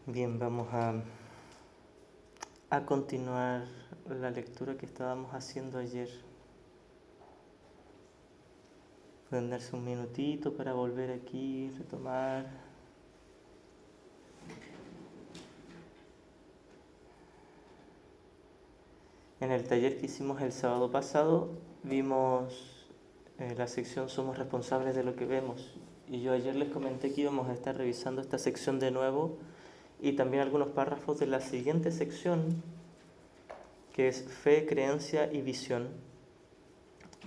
Bien, vamos a continuar la lectura que estábamos haciendo ayer. Pueden darse un minutito para volver aquí, retomar. En el taller que hicimos el sábado pasado vimos la sección Somos responsables de lo que vemos. Y yo ayer les comenté que íbamos a estar revisando esta sección de nuevo y también algunos párrafos de la siguiente sección, que es Fe, Creencia y Visión.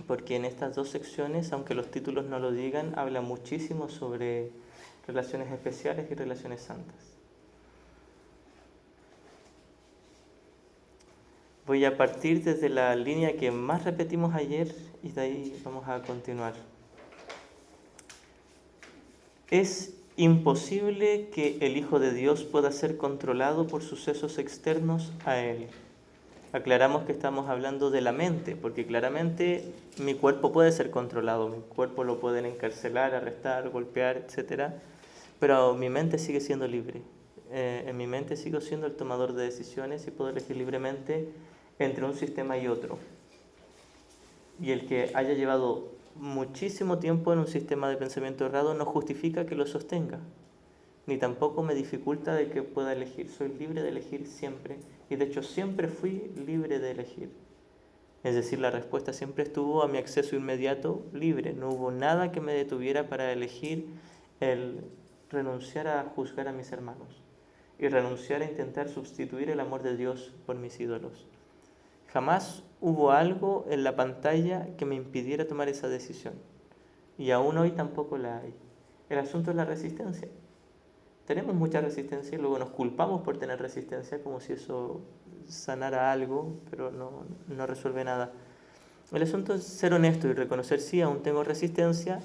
Porque en estas dos secciones, aunque los títulos no lo digan, habla muchísimo sobre relaciones especiales y relaciones santas. Voy a partir desde la línea que más repetimos ayer y de ahí vamos a continuar. Es imposible que el Hijo de Dios pueda ser controlado por sucesos externos a Él. Aclaramos que estamos hablando de la mente, porque claramente mi cuerpo puede ser controlado, mi cuerpo lo pueden encarcelar, arrestar, golpear, etc. Pero mi mente sigue siendo libre. En mi mente sigo siendo el tomador de decisiones y puedo elegir libremente entre un sistema y otro. Y el que haya llevado muchísimo tiempo en un sistema de pensamiento errado no justifica que lo sostenga, ni tampoco me dificulta de que pueda elegir. Soy libre de elegir siempre, y de hecho siempre fui libre de elegir. Es decir, la respuesta siempre estuvo a mi acceso inmediato, libre. No hubo nada que me detuviera para elegir el renunciar a juzgar a mis hermanos y renunciar a intentar sustituir el amor de Dios por mis ídolos. Jamás hubo algo en la pantalla que me impidiera tomar esa decisión. Y aún hoy tampoco la hay. El asunto es la resistencia. Tenemos mucha resistencia y luego nos culpamos por tener resistencia como si eso sanara algo, pero no resuelve nada. El asunto es ser honesto y reconocer sí, aún tengo resistencia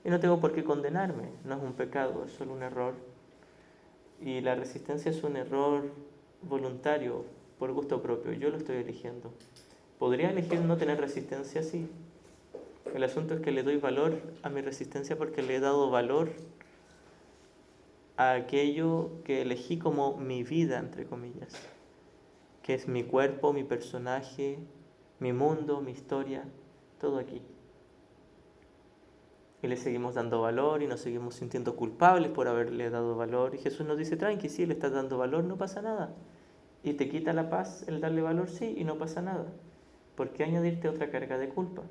y no tengo por qué condenarme. No es un pecado, es solo un error. Y la resistencia es un error voluntario, por gusto propio. Yo lo estoy eligiendo. ¿Podría elegir no tener resistencia? Sí. El asunto es que le doy valor a mi resistencia porque le he dado valor a aquello que elegí como mi vida, entre comillas, que es mi cuerpo, mi personaje, mi mundo, mi historia, todo aquí. Y le seguimos dando valor y nos seguimos sintiendo culpables por haberle dado valor. Y Jesús nos dice, tranqui, sí, le estás dando valor, no pasa nada. Y te quita la paz el darle valor, sí, y no pasa nada. ¿Por qué añadirte otra carga de culpa?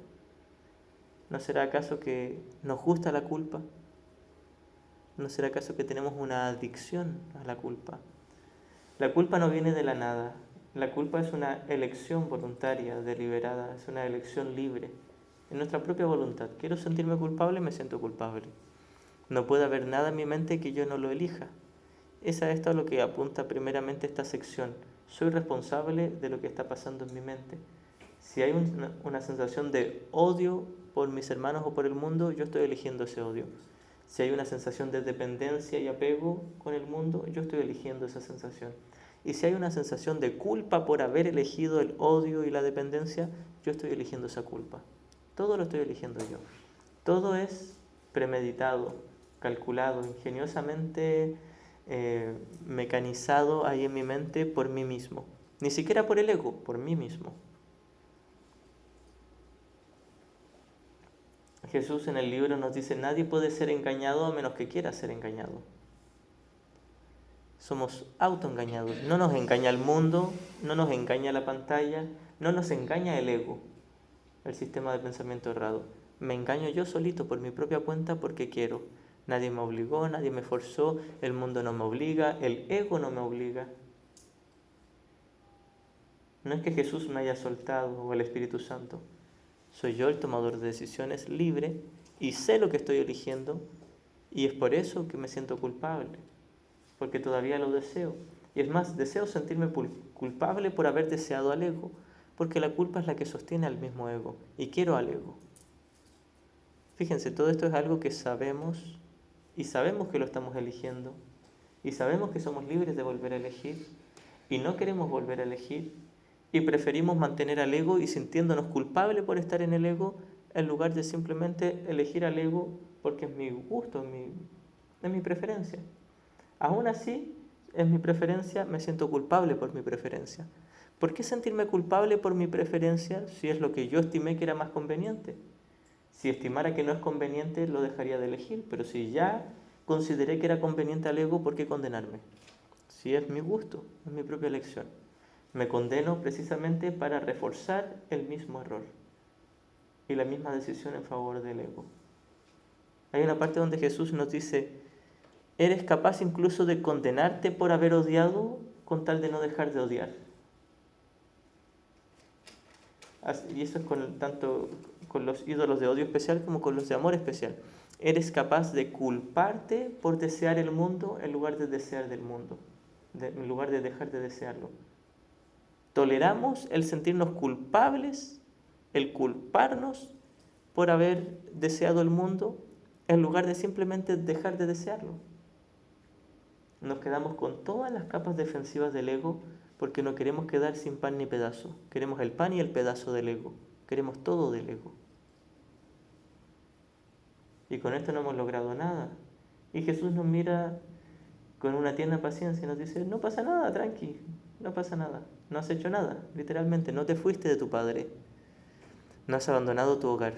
¿No será acaso que nos gusta la culpa? ¿No será acaso que tenemos una adicción a la culpa? La culpa no viene de la nada. La culpa es una elección voluntaria, deliberada, es una elección libre. En nuestra propia voluntad. Quiero sentirme culpable, me siento culpable. No puede haber nada en mi mente que yo no lo elija. Es a esto a lo que apunta primeramente esta sección. Soy responsable de lo que está pasando en mi mente. Si hay una sensación de odio por mis hermanos o por el mundo, yo estoy eligiendo ese odio. Si hay una sensación de dependencia y apego con el mundo, yo estoy eligiendo esa sensación. Y si hay una sensación de culpa por haber elegido el odio y la dependencia, yo estoy eligiendo esa culpa. Todo lo estoy eligiendo yo. Todo es premeditado, calculado, ingeniosamente mecanizado ahí en mi mente por mí mismo. Ni siquiera por el ego, por mí mismo. Jesús en el libro nos dice, nadie puede ser engañado a menos que quiera ser engañado. Somos autoengañados. No nos engaña el mundo, no nos engaña la pantalla, no nos engaña el ego, el sistema de pensamiento errado. Me engaño yo solito por mi propia cuenta porque quiero. Nadie me obligó, nadie me forzó, el mundo no me obliga, el ego no me obliga. No es que Jesús me haya soltado o el Espíritu Santo. Soy yo el tomador de decisiones libre y sé lo que estoy eligiendo y es por eso que me siento culpable, porque todavía lo deseo. Y es más, deseo sentirme culpable por haber deseado al ego, porque la culpa es la que sostiene al mismo ego y quiero al ego. Fíjense, todo esto es algo que sabemos y sabemos que lo estamos eligiendo y sabemos que somos libres de volver a elegir y no queremos volver a elegir y preferimos mantener al ego y sintiéndonos culpables por estar en el ego en lugar de simplemente elegir al ego porque es mi gusto, es mi preferencia. Aún así, es mi preferencia, me siento culpable por mi preferencia. ¿Por qué sentirme culpable por mi preferencia si es lo que yo estimé que era más conveniente? Si estimara que no es conveniente, lo dejaría de elegir, pero si ya consideré que era conveniente al ego, ¿por qué condenarme? Si es mi gusto, es mi propia elección. Me condeno precisamente para reforzar el mismo error y la misma decisión en favor del ego. Hay una parte donde Jesús nos dice, eres capaz incluso de condenarte por haber odiado con tal de no dejar de odiar. Y eso es tanto con los ídolos de odio especial como con los de amor especial. Eres capaz de culparte por desear el mundo en lugar de desear del mundo, en lugar de dejar de desearlo. Toleramos el sentirnos culpables, el culparnos por haber deseado el mundo, en lugar de simplemente dejar de desearlo. Nos quedamos con todas las capas defensivas del ego porque no queremos quedar sin pan ni pedazo. Queremos el pan y el pedazo del ego. Queremos todo del ego. Y con esto no hemos logrado nada. Y Jesús nos mira con una tierna paciencia y nos dice, no pasa nada, tranqui, no pasa nada. No has hecho nada, literalmente, no te fuiste de tu Padre. No has abandonado tu hogar.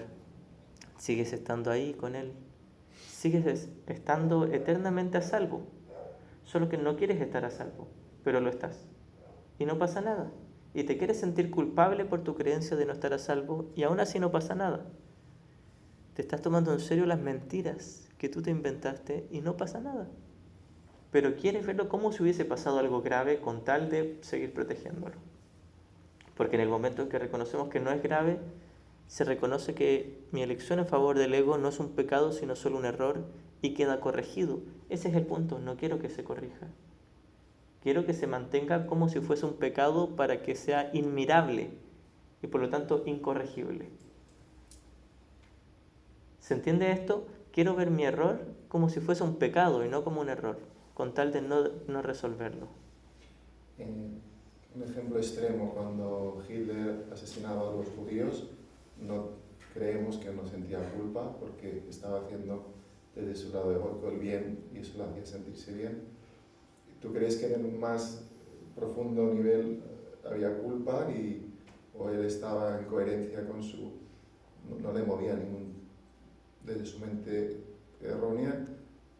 Sigues estando ahí con Él. Sigues estando eternamente a salvo. Solo que no quieres estar a salvo, pero lo estás. Y no pasa nada. Y te quieres sentir culpable por tu creencia de no estar a salvo y aún así no pasa nada. Te estás tomando en serio las mentiras que tú te inventaste y no pasa nada. Pero quieres verlo como si hubiese pasado algo grave con tal de seguir protegiéndolo. Porque en el momento en que reconocemos que no es grave, se reconoce que mi elección en favor del ego no es un pecado, sino solo un error y queda corregido. Ese es el punto, no quiero que se corrija. Quiero que se mantenga como si fuese un pecado para que sea inmirable y por lo tanto incorregible. ¿Se entiende esto? Quiero ver mi error como si fuese un pecado y no como un error, con tal de no resolverlo. Un ejemplo extremo, cuando Hitler asesinaba a los judíos, no creemos que no sentía culpa porque estaba haciendo desde su lado egoico el bien y eso le hacía sentirse bien. ¿Tú crees que en un más profundo nivel había culpa o él estaba en coherencia con no le movía desde su mente errónea,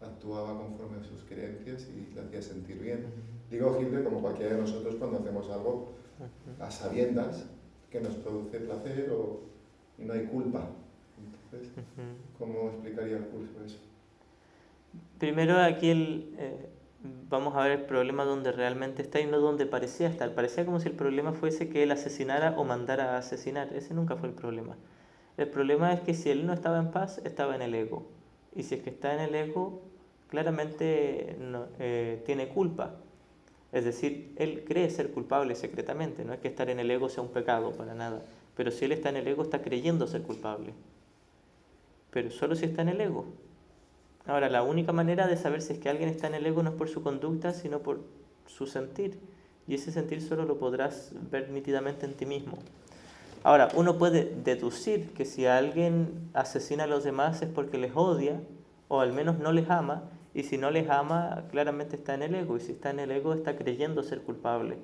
actuaba conforme a sus creencias y le hacía sentir bien? Digo Hitler como cualquiera de nosotros cuando hacemos algo a sabiendas que nos produce placer y no hay culpa. Entonces, ¿cómo explicaría el curso eso? Primero aquí vamos a ver el problema donde realmente está y no donde parecía estar. Parecía como si el problema fuese que él asesinara o mandara a asesinar. Ese nunca fue el problema. El problema es que si él no estaba en paz, estaba en el ego. Y si es que está en el ego, claramente tiene culpa. Es decir, él cree ser culpable secretamente. No es que estar en el ego sea un pecado, para nada. Pero si él está en el ego, está creyendo ser culpable. Pero solo si está en el ego. Ahora, la única manera de saber si es que alguien está en el ego no es por su conducta, sino por su sentir. Y ese sentir solo lo podrás ver nítidamente en ti mismo. Ahora, uno puede deducir que si alguien asesina a los demás es porque les odia, o al menos no les ama, y si no les ama, claramente está en el ego, y si está en el ego está creyendo ser culpable.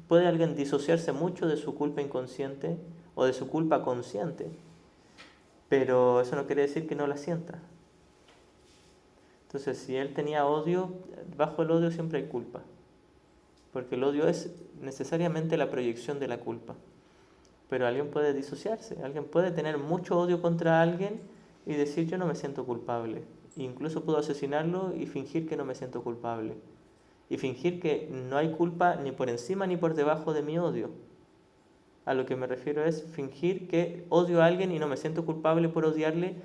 Puede alguien disociarse mucho de su culpa inconsciente o de su culpa consciente, pero eso no quiere decir que no la sienta. Entonces, si él tenía odio, bajo el odio siempre hay culpa, porque el odio es necesariamente la proyección de la culpa. Pero alguien puede disociarse, alguien puede tener mucho odio contra alguien y decir yo no me siento culpable. Incluso puedo asesinarlo y fingir que no me siento culpable. Y fingir que no hay culpa ni por encima ni por debajo de mi odio. A lo que me refiero es fingir que odio a alguien y no me siento culpable por odiarle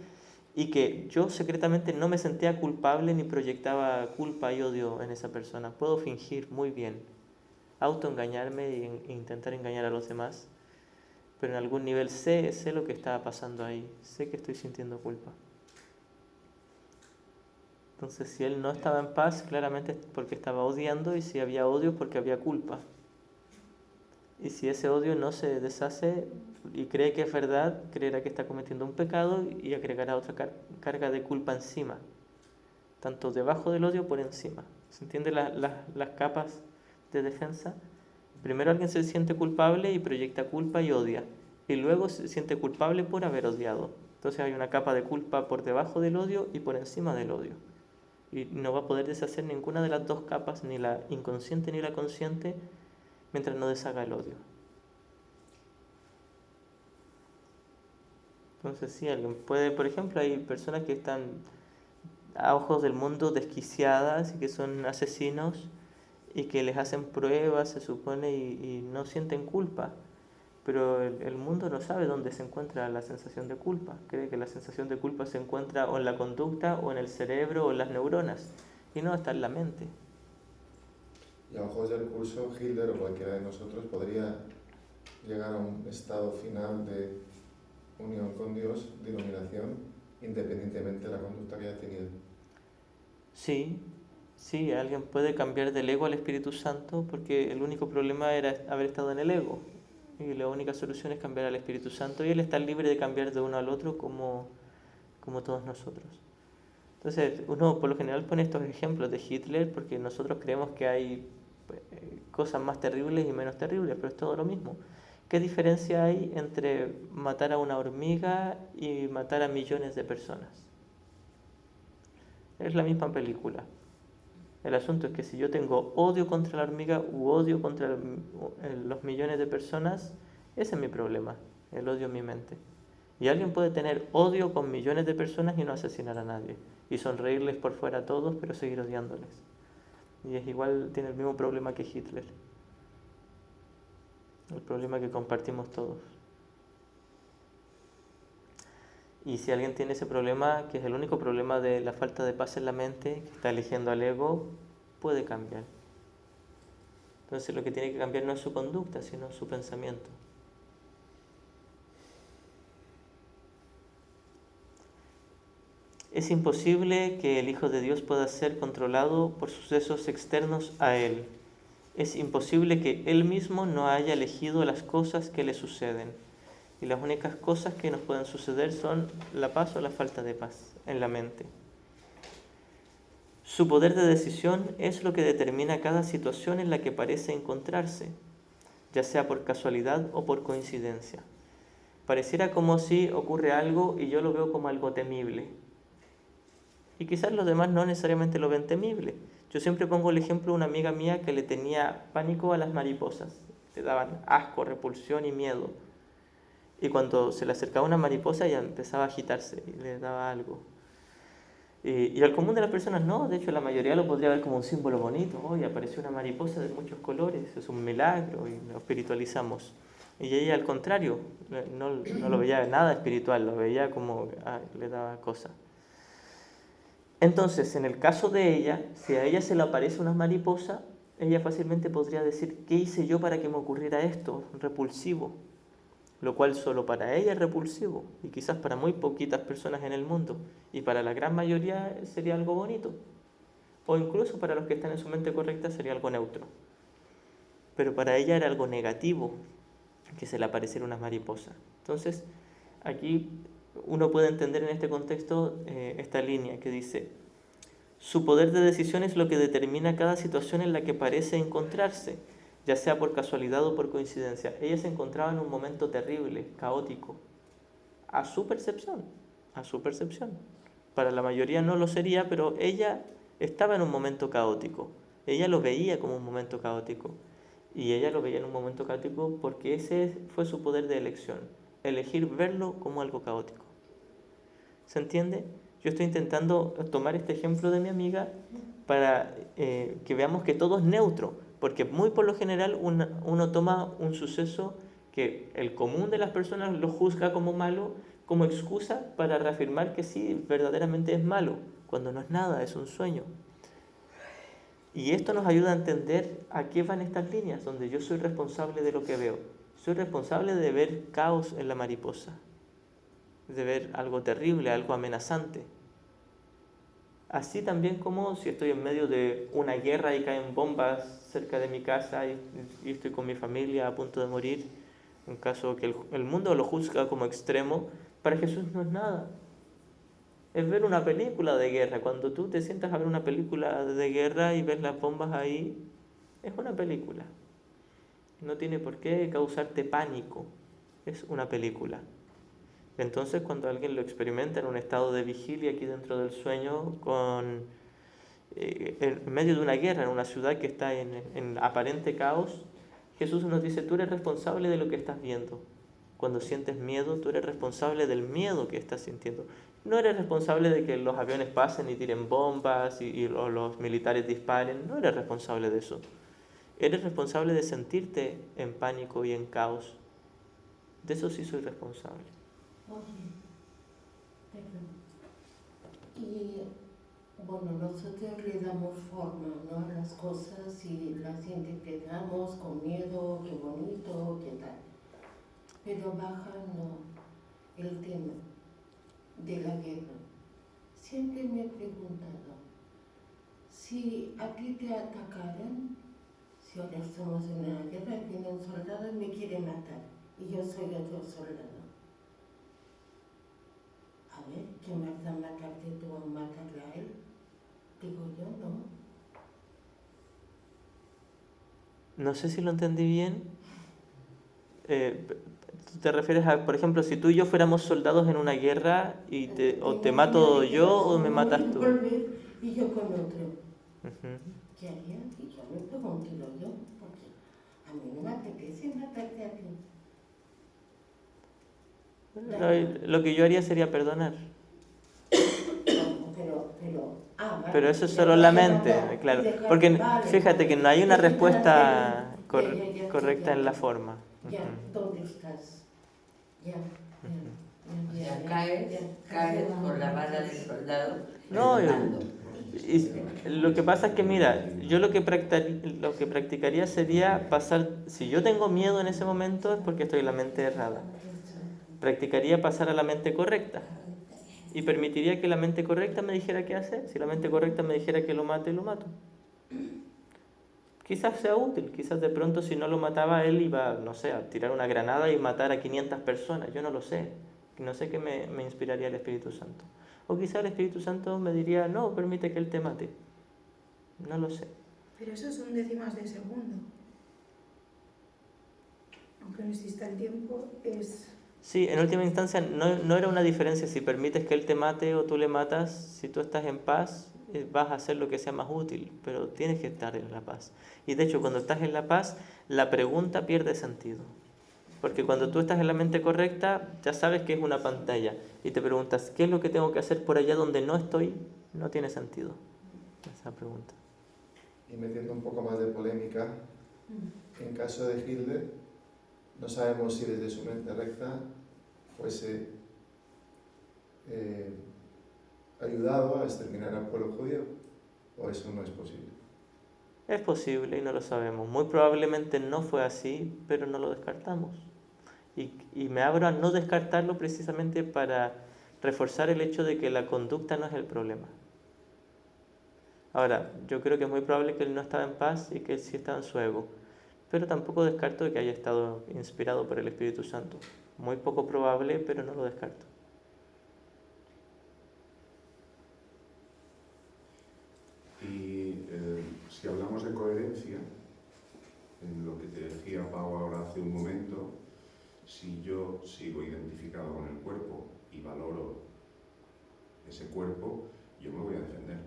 y que yo secretamente no me sentía culpable ni proyectaba culpa y odio en esa persona. Puedo fingir muy bien, autoengañarme e intentar engañar a los demás, pero en algún nivel sé lo que está pasando ahí, sé que estoy sintiendo culpa. Entonces, si él no estaba en paz, claramente es porque estaba odiando, y si había odio, porque había culpa. Y si ese odio no se deshace y cree que es verdad, creerá que está cometiendo un pecado y agregará otra carga de culpa encima, tanto debajo del odio por encima. ¿Se entiende las capas de defensa? Primero alguien se siente culpable y proyecta culpa y odia. Y luego se siente culpable por haber odiado. Entonces hay una capa de culpa por debajo del odio y por encima del odio. Y no va a poder deshacer ninguna de las dos capas, ni la inconsciente ni la consciente, mientras no deshaga el odio. Entonces sí, alguien puede, por ejemplo, hay personas que están a ojos del mundo desquiciadas y que son asesinos y que les hacen pruebas, se supone, y no sienten culpa. Pero el mundo no sabe dónde se encuentra la sensación de culpa. Cree que la sensación de culpa se encuentra o en la conducta, o en el cerebro, o en las neuronas. Y no, está en la mente. Y a ojos del curso, Hitler o cualquiera de nosotros podría llegar a un estado final de unión con Dios, de iluminación, independientemente de la conducta que haya tenido. Sí, alguien puede cambiar del ego al Espíritu Santo porque el único problema era haber estado en el ego. Y la única solución es cambiar al Espíritu Santo y Él está libre de cambiar de uno al otro como todos nosotros. Entonces, uno por lo general pone estos ejemplos de Hitler porque nosotros creemos que hay cosas más terribles y menos terribles, pero es todo lo mismo. ¿Qué diferencia hay entre matar a una hormiga y matar a millones de personas? Es la misma película. El asunto es que si yo tengo odio contra la hormiga u odio contra los millones de personas, ese es mi problema, el odio en mi mente. Y alguien puede tener odio con millones de personas y no asesinar a nadie. Y sonreírles por fuera a todos, pero seguir odiándoles. Y es igual, tiene el mismo problema que Hitler. El problema que compartimos todos. Y si alguien tiene ese problema, que es el único problema de la falta de paz en la mente, que está eligiendo al ego, puede cambiar. Entonces lo que tiene que cambiar no es su conducta, sino su pensamiento. Es imposible que el Hijo de Dios pueda ser controlado por sucesos externos a Él. Es imposible que Él mismo no haya elegido las cosas que le suceden. Y las únicas cosas que nos pueden suceder son la paz o la falta de paz en la mente. Su poder de decisión es lo que determina cada situación en la que parece encontrarse, ya sea por casualidad o por coincidencia. Pareciera como si ocurre algo y yo lo veo como algo temible. Y quizás los demás no necesariamente lo ven temible. Yo siempre pongo el ejemplo de una amiga mía que le tenía pánico a las mariposas. Le daban asco, repulsión y miedo. Y cuando se le acercaba una mariposa, ella empezaba a agitarse y le daba algo. Y al común de las personas no, de hecho la mayoría lo podría ver como un símbolo bonito. Hoy apareció una mariposa de muchos colores, es un milagro y lo espiritualizamos. Y ella al contrario, no lo veía nada espiritual, lo veía como le daba cosa. Entonces, en el caso de ella, si a ella se le aparece una mariposa, ella fácilmente podría decir, ¿qué hice yo para que me ocurriera esto? Repulsivo. Lo cual solo para ella es repulsivo y quizás para muy poquitas personas en el mundo, y para la gran mayoría sería algo bonito, o incluso para los que están en su mente correcta sería algo neutro, pero para ella era algo negativo que se le apareciera una mariposa. Entonces aquí uno puede entender en este contexto esta línea que dice: su poder de decisión es lo que determina cada situación en la que parece encontrarse, ya sea por casualidad o por coincidencia. Ella se encontraba en un momento terrible, caótico, a su percepción. Para la mayoría no lo sería, pero ella estaba en un momento caótico. Ella lo veía como un momento caótico. Y ella lo veía en un momento caótico porque ese fue su poder de elección, elegir verlo como algo caótico. ¿Se entiende? Yo estoy intentando tomar este ejemplo de mi amiga para que veamos que todo es neutro, porque muy por lo general uno toma un suceso que el común de las personas lo juzga como malo, como excusa para reafirmar que sí, verdaderamente es malo, cuando no es nada, es un sueño. Y esto nos ayuda a entender a qué van estas líneas, donde yo soy responsable de lo que veo. Soy responsable de ver caos en la mariposa, de ver algo terrible, algo amenazante. Así también como si estoy en medio de una guerra y caen bombas cerca de mi casa y estoy con mi familia a punto de morir, en caso que el mundo lo juzga como extremo, para Jesús no es nada. Es ver una película de guerra. Cuando tú te sientas a ver una película de guerra y ves las bombas ahí, es una película. No tiene por qué causarte pánico. Es una película. Entonces, cuando alguien lo experimenta en un estado de vigilia aquí dentro del sueño, en medio de una guerra, en una ciudad que está en aparente caos, Jesús nos dice, tú eres responsable de lo que estás viendo. Cuando sientes miedo, tú eres responsable del miedo que estás sintiendo. No eres responsable de que los aviones pasen y tiren bombas o los militares disparen. No eres responsable de eso. Eres responsable de sentirte en pánico y en caos. De eso sí soy responsable. Oye, y bueno, nosotros le damos forma, ¿no?, a las cosas y las interpretamos con miedo, qué bonito, qué tal. Pero baja el tema de la guerra. Siempre me he preguntado, si a ti te atacaran, si ahora estamos en una guerra, viene un soldado y me quiere matar, y yo soy otro soldado. A ver, ¿qué más da matarte tú o matarle a él? Digo yo, ¿no? No sé si lo entendí bien. ¿Tú te refieres a, por ejemplo, si tú y yo fuéramos soldados en una guerra y o te mato yo o me matas tú? Y yo con otro. Uh-huh. ¿Qué haría? Y yo me pego un tiro yo, porque a mí no me apetece matarte a ti. Lo que yo haría sería perdonar. Vale, Pero eso es solo la mente, claro. Porque vale, fíjate que no hay una respuesta ya, correcta en la forma. Ya, ¿dónde estás? Ya. O sea, caes con la bala del soldado. No, perdonando. y lo que pasa es que, mira, yo lo que practicaría sería pasar, si yo tengo miedo en ese momento es porque estoy en la mente errada. Practicaría pasar a la mente correcta y permitiría que la mente correcta me dijera qué hacer. Si la mente correcta me dijera que lo mate, lo mato. Quizás sea útil, quizás de pronto si no lo mataba él iba, no sé, a tirar una granada y matar a 500 personas, yo no lo sé. No sé qué me inspiraría el Espíritu Santo. O quizás el Espíritu Santo me diría, no, permite que él te mate. No lo sé. Pero eso son décimas de segundo. Aunque no exista el tiempo, es... Sí, en última instancia no era una diferencia si permites que él te mate o tú le matas. Si tú estás en paz, vas a hacer lo que sea más útil, pero tienes que estar en la paz. Y de hecho, cuando estás en la paz, la pregunta pierde sentido. Porque cuando tú estás en la mente correcta, ya sabes que es una pantalla y te preguntas, ¿qué es lo que tengo que hacer por allá donde no estoy? No tiene sentido esa pregunta. Y metiendo un poco más de polémica, en caso de Hitler, no sabemos si desde su mente recta fuese ayudado a exterminar al pueblo judío, o eso no es posible. Es posible y no lo sabemos. Muy probablemente no fue así, pero no lo descartamos. Y me abro a no descartarlo precisamente para reforzar el hecho de que la conducta no es el problema. Ahora, yo creo que es muy probable que él no estaba en paz y que él sí estaba en su ego, pero tampoco descarto que haya estado inspirado por el Espíritu Santo. Muy poco probable, pero no lo descarto. Y si hablamos de coherencia, en lo que te decía Pau ahora hace un momento, si yo sigo identificado con el cuerpo y valoro ese cuerpo, yo me voy a defender.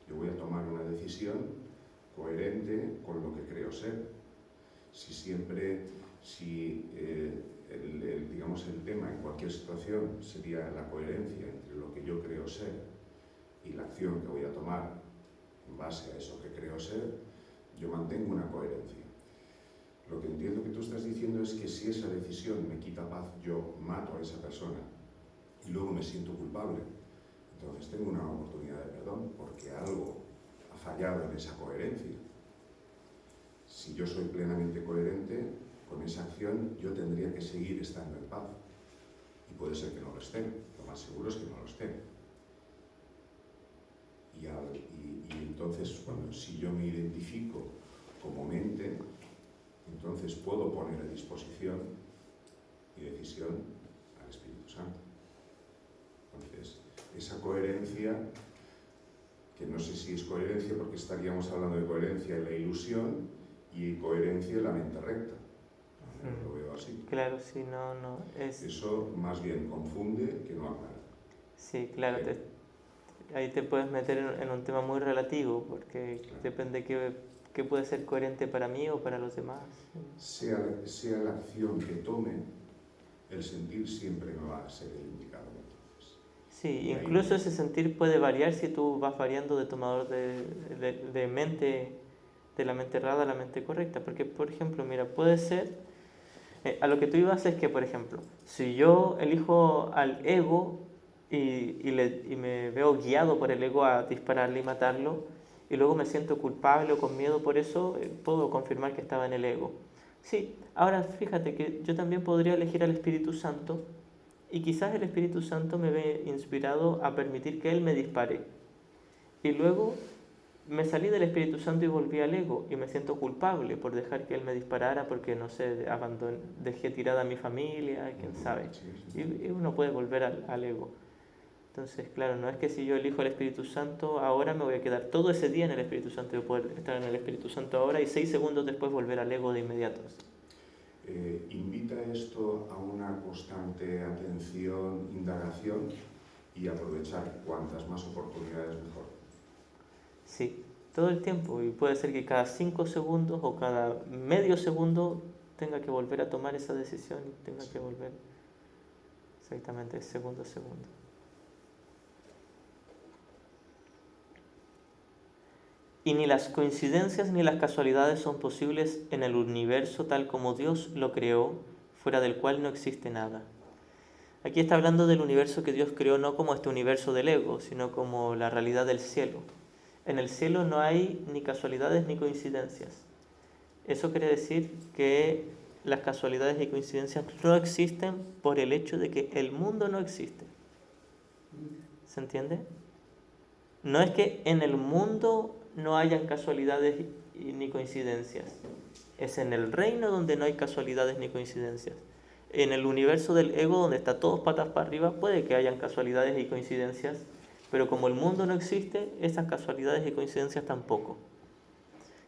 Yo voy a tomar una decisión coherente con lo que creo ser. Si digamos, el tema en cualquier situación sería la coherencia entre lo que yo creo ser y la acción que voy a tomar en base a eso que creo ser, yo mantengo una coherencia. Lo que entiendo que tú estás diciendo es que si esa decisión me quita paz, yo mato a esa persona y luego me siento culpable. Entonces tengo una oportunidad de perdón porque algo ha fallado en esa coherencia. Si yo soy plenamente coherente con esa acción, yo tendría que seguir estando en paz. Y puede ser que no lo esté, lo más seguro es que no lo esté. Y entonces, si yo me identifico como mente, entonces puedo poner a disposición mi decisión al Espíritu Santo. Entonces, esa coherencia, que no sé si es coherencia porque estaríamos hablando de coherencia en la ilusión y coherencia en la mente recta. Lo veo así. Claro, sí, no, es... Eso más bien confunde que no aclara. Sí, claro, ahí te puedes meter en un tema muy relativo, porque Claro. depende qué puede ser coherente para mí o para los demás. Sea la acción que tome, el sentir siempre me va a ser el indicador. Entonces. Sí, Y incluso ahí, ese sentir puede variar si tú vas variando de tomador de mente, de la mente errada a la mente correcta. Porque, por ejemplo, mira, puede ser, a lo que tú ibas es que, por ejemplo, si yo elijo al ego y me veo guiado por el ego a dispararle y matarlo, y luego me siento culpable o con miedo por eso, puedo confirmar que estaba en el ego. Sí, ahora fíjate que yo también podría elegir al Espíritu Santo, y quizás el Espíritu Santo me ve inspirado a permitir que Él me dispare. Y luego me salí del Espíritu Santo y volví al ego y me siento culpable por dejar que Él me disparara porque, no sé, dejé tirada a mi familia, quién sabe. Y uno puede volver al ego. Entonces, claro, no es que si yo elijo el Espíritu Santo ahora me voy a quedar todo ese día en el Espíritu Santo y poder estar en el Espíritu Santo ahora y 6 segundos después volver al ego de inmediato. Invita esto a una constante atención, indagación y aprovechar cuantas más oportunidades mejor. Sí, todo el tiempo. Y puede ser que cada 5 segundos o cada medio segundo tenga que volver a tomar esa decisión y tenga que volver exactamente segundo a segundo. Y ni las coincidencias ni las casualidades son posibles en el universo tal como Dios lo creó, fuera del cual no existe nada. Aquí está hablando del universo que Dios creó no como este universo del ego, sino como la realidad del cielo. En el cielo no hay ni casualidades ni coincidencias. Eso quiere decir que las casualidades y coincidencias no existen por el hecho de que el mundo no existe. ¿Se entiende? No es que en el mundo no hayan casualidades ni coincidencias. Es en el reino donde no hay casualidades ni coincidencias. En el universo del ego, donde está todos patas para arriba, puede que hayan casualidades y coincidencias, pero como el mundo no existe, esas casualidades y coincidencias tampoco.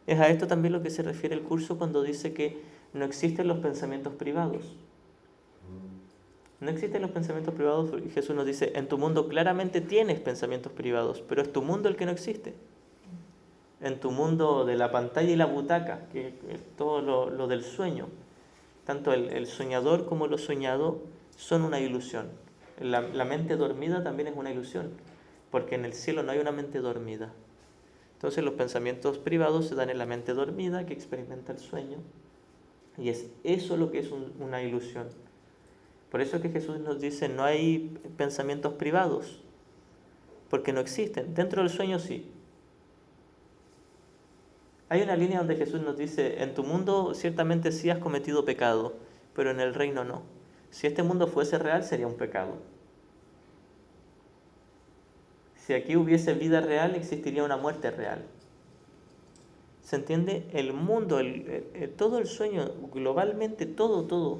Es a esto también lo que se refiere el curso cuando dice que no existen los pensamientos privados. No existen los pensamientos privados. Jesús nos dice, en tu mundo claramente tienes pensamientos privados, pero es tu mundo el que no existe. En tu mundo de la pantalla y la butaca, que es todo lo del sueño, tanto el soñador como lo soñado son una ilusión. La mente dormida también es una ilusión, porque en el cielo no hay una mente dormida. Entonces los pensamientos privados se dan en la mente dormida que experimenta el sueño, y es eso lo que es una ilusión. Por eso que Jesús nos dice, no hay pensamientos privados, porque no existen. Dentro del sueño sí. Hay una línea donde Jesús nos dice, en tu mundo ciertamente sí has cometido pecado, pero en el reino no. Si este mundo fuese real, sería un pecado. Si aquí hubiese vida real, existiría una muerte real. ¿Se entiende? El mundo, todo el sueño, globalmente, todo,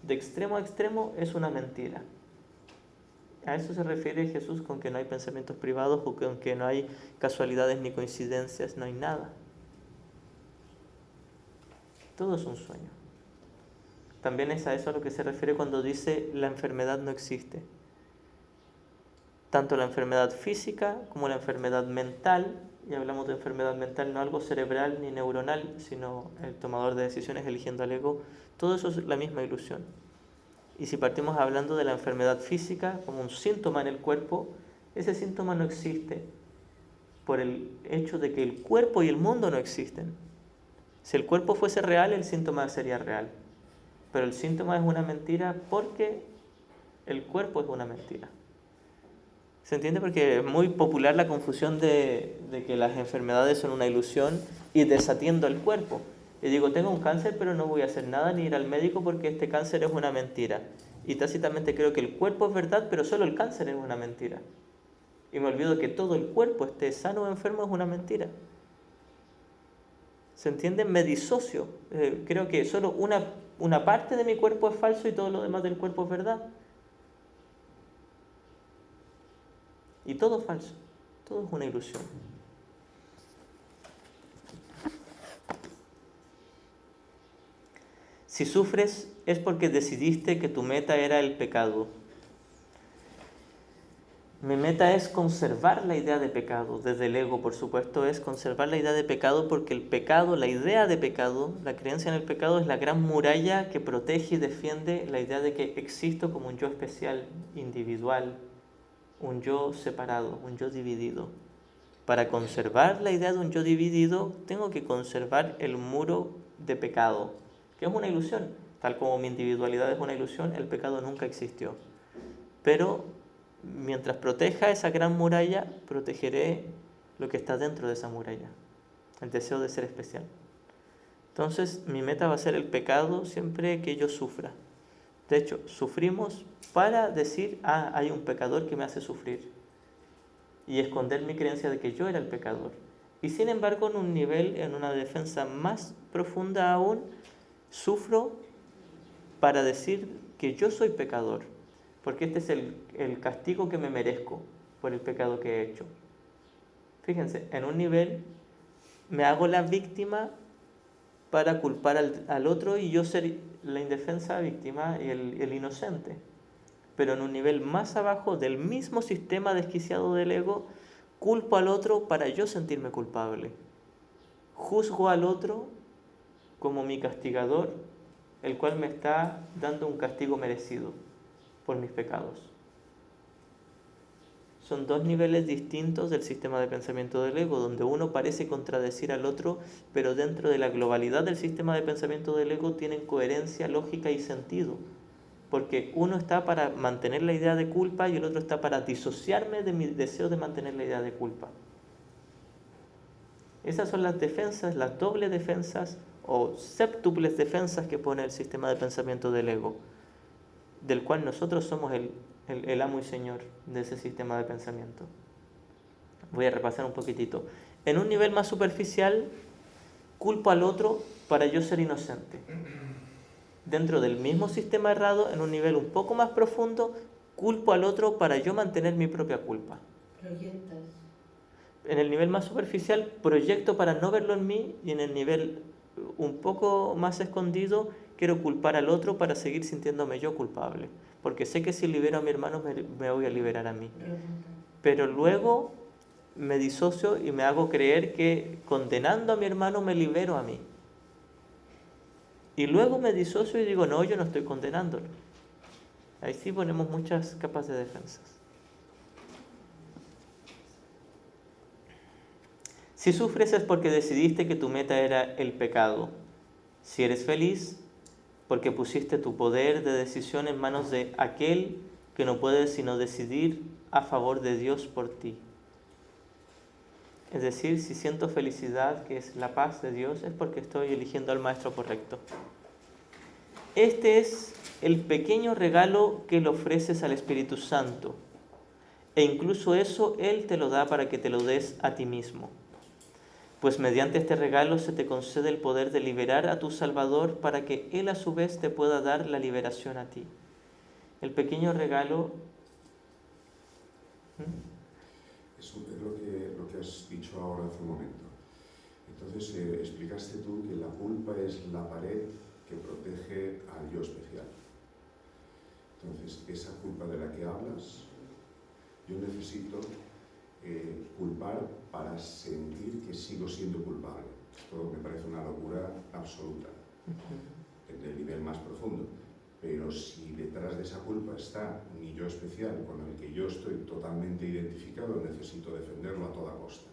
de extremo a extremo, es una mentira. A eso se refiere Jesús con que no hay pensamientos privados o con que no hay casualidades ni coincidencias, no hay nada. Todo es un sueño. También es a eso a lo que se refiere cuando dice la enfermedad no existe. Tanto la enfermedad física como la enfermedad mental, y hablamos de enfermedad mental no algo cerebral ni neuronal, sino el tomador de decisiones eligiendo al ego, todo eso es la misma ilusión. Y si partimos hablando de la enfermedad física como un síntoma en el cuerpo, ese síntoma no existe por el hecho de que el cuerpo y el mundo no existen. Si el cuerpo fuese real, el síntoma sería real. Pero el síntoma es una mentira porque el cuerpo es una mentira. ¿Se entiende? Porque es muy popular la confusión de que las enfermedades son una ilusión y desatiendo el cuerpo. Y digo, tengo un cáncer, pero no voy a hacer nada ni ir al médico porque este cáncer es una mentira. Y tácitamente creo que el cuerpo es verdad, pero solo el cáncer es una mentira. Y me olvido que todo el cuerpo, esté sano o enfermo, es una mentira. ¿Se entiende? Me disocio. Creo que solo una parte de mi cuerpo es falso y todo lo demás del cuerpo es verdad. Y todo falso, todo es una ilusión. Si sufres es porque decidiste que tu meta era el pecado. Mi meta es conservar la idea de pecado, desde el ego, por supuesto, es conservar la idea de pecado porque el pecado, la idea de pecado, la creencia en el pecado es la gran muralla que protege y defiende la idea de que existo como un yo especial, individual, un yo separado, un yo dividido. Para conservar la idea de un yo dividido, tengo que conservar el muro de pecado, que es una ilusión. Tal como mi individualidad es una ilusión, el pecado nunca existió. Pero mientras proteja esa gran muralla, protegeré lo que está dentro de esa muralla, el deseo de ser especial. Entonces, mi meta va a ser el pecado siempre que yo sufra. De hecho, sufrimos para decir, hay un pecador que me hace sufrir, y esconder mi creencia de que yo era el pecador. Y sin embargo, en un nivel, en una defensa más profunda aún, sufro para decir que yo soy pecador, porque este es el castigo que me merezco por el pecado que he hecho. Fíjense, en un nivel me hago la víctima para culpar al otro y yo ser la indefensa víctima y el inocente. Pero en un nivel más abajo del mismo sistema desquiciado del ego, culpo al otro para yo sentirme culpable. Juzgo al otro como mi castigador, el cual me está dando un castigo merecido por mis pecados. Son dos niveles distintos del sistema de pensamiento del ego, donde uno parece contradecir al otro, pero dentro de la globalidad del sistema de pensamiento del ego tienen coherencia, lógica y sentido. Porque uno está para mantener la idea de culpa y el otro está para disociarme de mi deseo de mantener la idea de culpa. Esas son las defensas, las dobles defensas o séptuples defensas que pone el sistema de pensamiento del ego, del cual nosotros somos el amo y señor de ese sistema de pensamiento. Voy a repasar un poquitito. En un nivel más superficial, culpo al otro para yo ser inocente. Dentro del mismo sistema errado, en un nivel un poco más profundo, culpo al otro para yo mantener mi propia culpa. Proyectas. En el nivel más superficial, proyecto para no verlo en mí, y en el nivel un poco más escondido, quiero culpar al otro para seguir sintiéndome yo culpable. Porque sé que si libero a mi hermano me voy a liberar a mí. Pero luego me disocio y me hago creer que condenando a mi hermano me libero a mí. Y luego me disocio y digo, no, yo no estoy condenándolo. Ahí sí ponemos muchas capas de defensas. Si sufres es porque decidiste que tu meta era el pecado. Si eres feliz, porque pusiste tu poder de decisión en manos de aquel que no puede sino decidir a favor de Dios por ti. Es decir, si siento felicidad, que es la paz de Dios, es porque estoy eligiendo al maestro correcto. Este es el pequeño regalo que le ofreces al Espíritu Santo. E incluso eso Él te lo da para que te lo des a ti mismo. Pues mediante este regalo se te concede el poder de liberar a tu Salvador para que Él a su vez te pueda dar la liberación a ti. El pequeño regalo... Eso es lo que has dicho ahora hace un momento. Entonces explicaste tú que la culpa es la pared que protege al yo especial. Entonces, esa culpa de la que hablas, yo necesito culpar para sentir que sigo siendo culpable. Esto me parece una locura absoluta, desde el nivel más profundo. Pero si detrás de esa culpa está mi yo especial, con el que yo estoy totalmente identificado, necesito defenderlo a toda costa.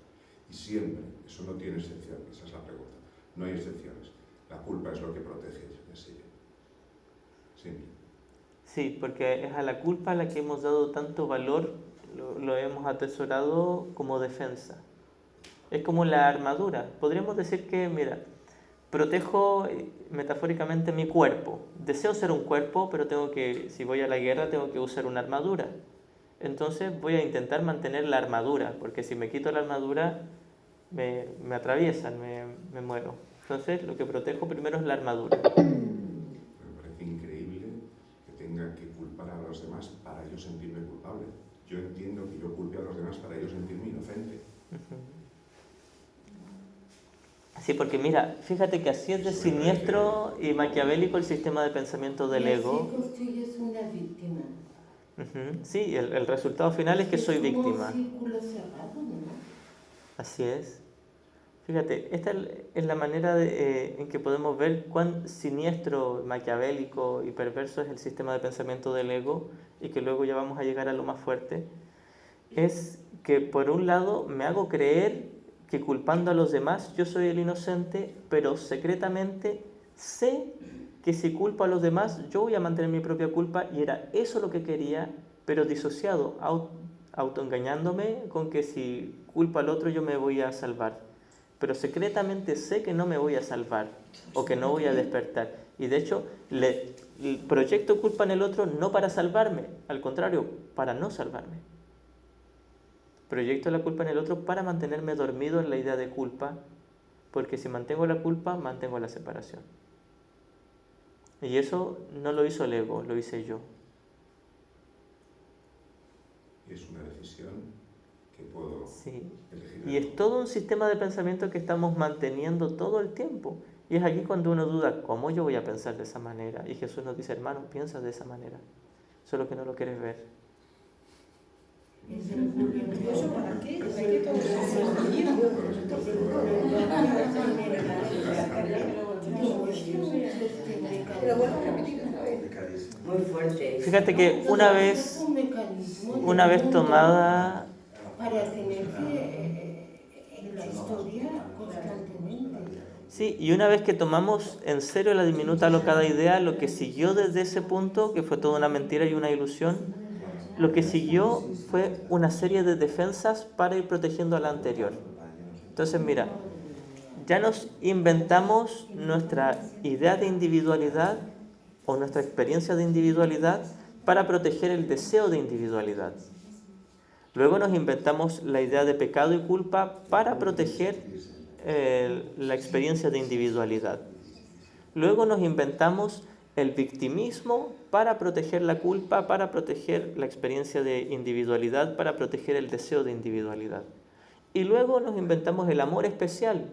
Y siempre, eso no tiene excepción, esa es la pregunta. No hay excepciones. La culpa es lo que protege ese yo. Siempre. Sí, porque es a la culpa a la que hemos dado tanto valor, lo hemos atesorado como defensa. Es como la armadura. Podríamos decir que, mira, protejo metafóricamente mi cuerpo. Deseo ser un cuerpo, pero si voy a la guerra, tengo que usar una armadura. Entonces voy a intentar mantener la armadura, porque si me quito la armadura, me atraviesan, me muero. Entonces lo que protejo primero es la armadura. Me parece increíble que tenga que culpar a los demás para yo sentirme culpable. Yo entiendo que yo culpe a los demás Sí, porque mira, fíjate que así es de siniestro y maquiavélico el sistema de pensamiento del ego. Y así construyes una víctima. Sí, el resultado final es que soy víctima. Es como un círculo cerrado, ¿no? Así es. Fíjate, esta es la manera en que podemos ver cuán siniestro, maquiavélico y perverso es el sistema de pensamiento del ego, y que luego ya vamos a llegar a lo más fuerte. Es que por un lado me hago creer que culpando a los demás yo soy el inocente, pero secretamente sé que si culpo a los demás yo voy a mantener mi propia culpa, y era eso lo que quería, pero disociado, autoengañándome con que si culpo al otro yo me voy a salvar. Pero secretamente sé que no me voy a salvar o que no voy a despertar. Y de hecho, proyecto culpa en el otro no para salvarme, al contrario, para no salvarme. Proyecto la culpa en el otro para mantenerme dormido en la idea de culpa, porque si mantengo la culpa, mantengo la separación. Y eso no lo hizo el ego, lo hice yo. Y es una decisión que puedo Sí. elegir. Y es todo un sistema de pensamiento que estamos manteniendo todo el tiempo. Y es aquí cuando uno duda, ¿cómo yo voy a pensar de esa manera? Y Jesús nos dice, hermano, piensa de esa manera. Solo que no lo quieres ver. ¿Y eso para qué? ¿Para qué todo Pero bueno, repetir otra vez. Muy fuerte. Fíjate que una vez tomada... Para tener en la historia constantemente. Sí, y una vez que tomamos en serio la diminuta alocada idea, lo que siguió desde ese punto, que fue toda una mentira y una ilusión, lo que siguió fue una serie de defensas para ir protegiendo a la anterior. Entonces, mira, ya nos inventamos nuestra idea de individualidad o nuestra experiencia de individualidad para proteger el deseo de individualidad. Luego nos inventamos la idea de pecado y culpa para proteger la experiencia de individualidad. Luego nos inventamos el victimismo para proteger la culpa, para proteger la experiencia de individualidad, para proteger el deseo de individualidad. Y luego nos inventamos el amor especial,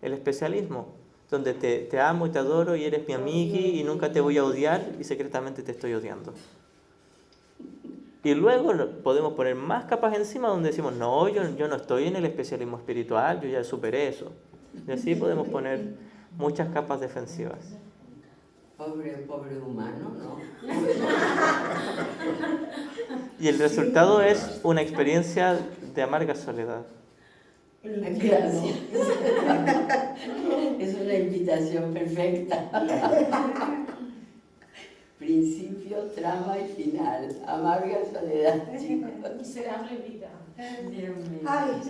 el especialismo, donde te amo y te adoro y eres mi amigui y nunca te voy a odiar y secretamente te estoy odiando. Y luego podemos poner más capas encima donde decimos, no, yo no estoy en el especialismo espiritual, yo ya superé eso. Y así podemos poner muchas capas defensivas. Pobre humano, ¿no? Y el resultado es una experiencia de amarga soledad. Gracias. Es una invitación perfecta. Principio, trama y final. Amarga soledad, chicos. Miserable vida. Dios mío. Ay,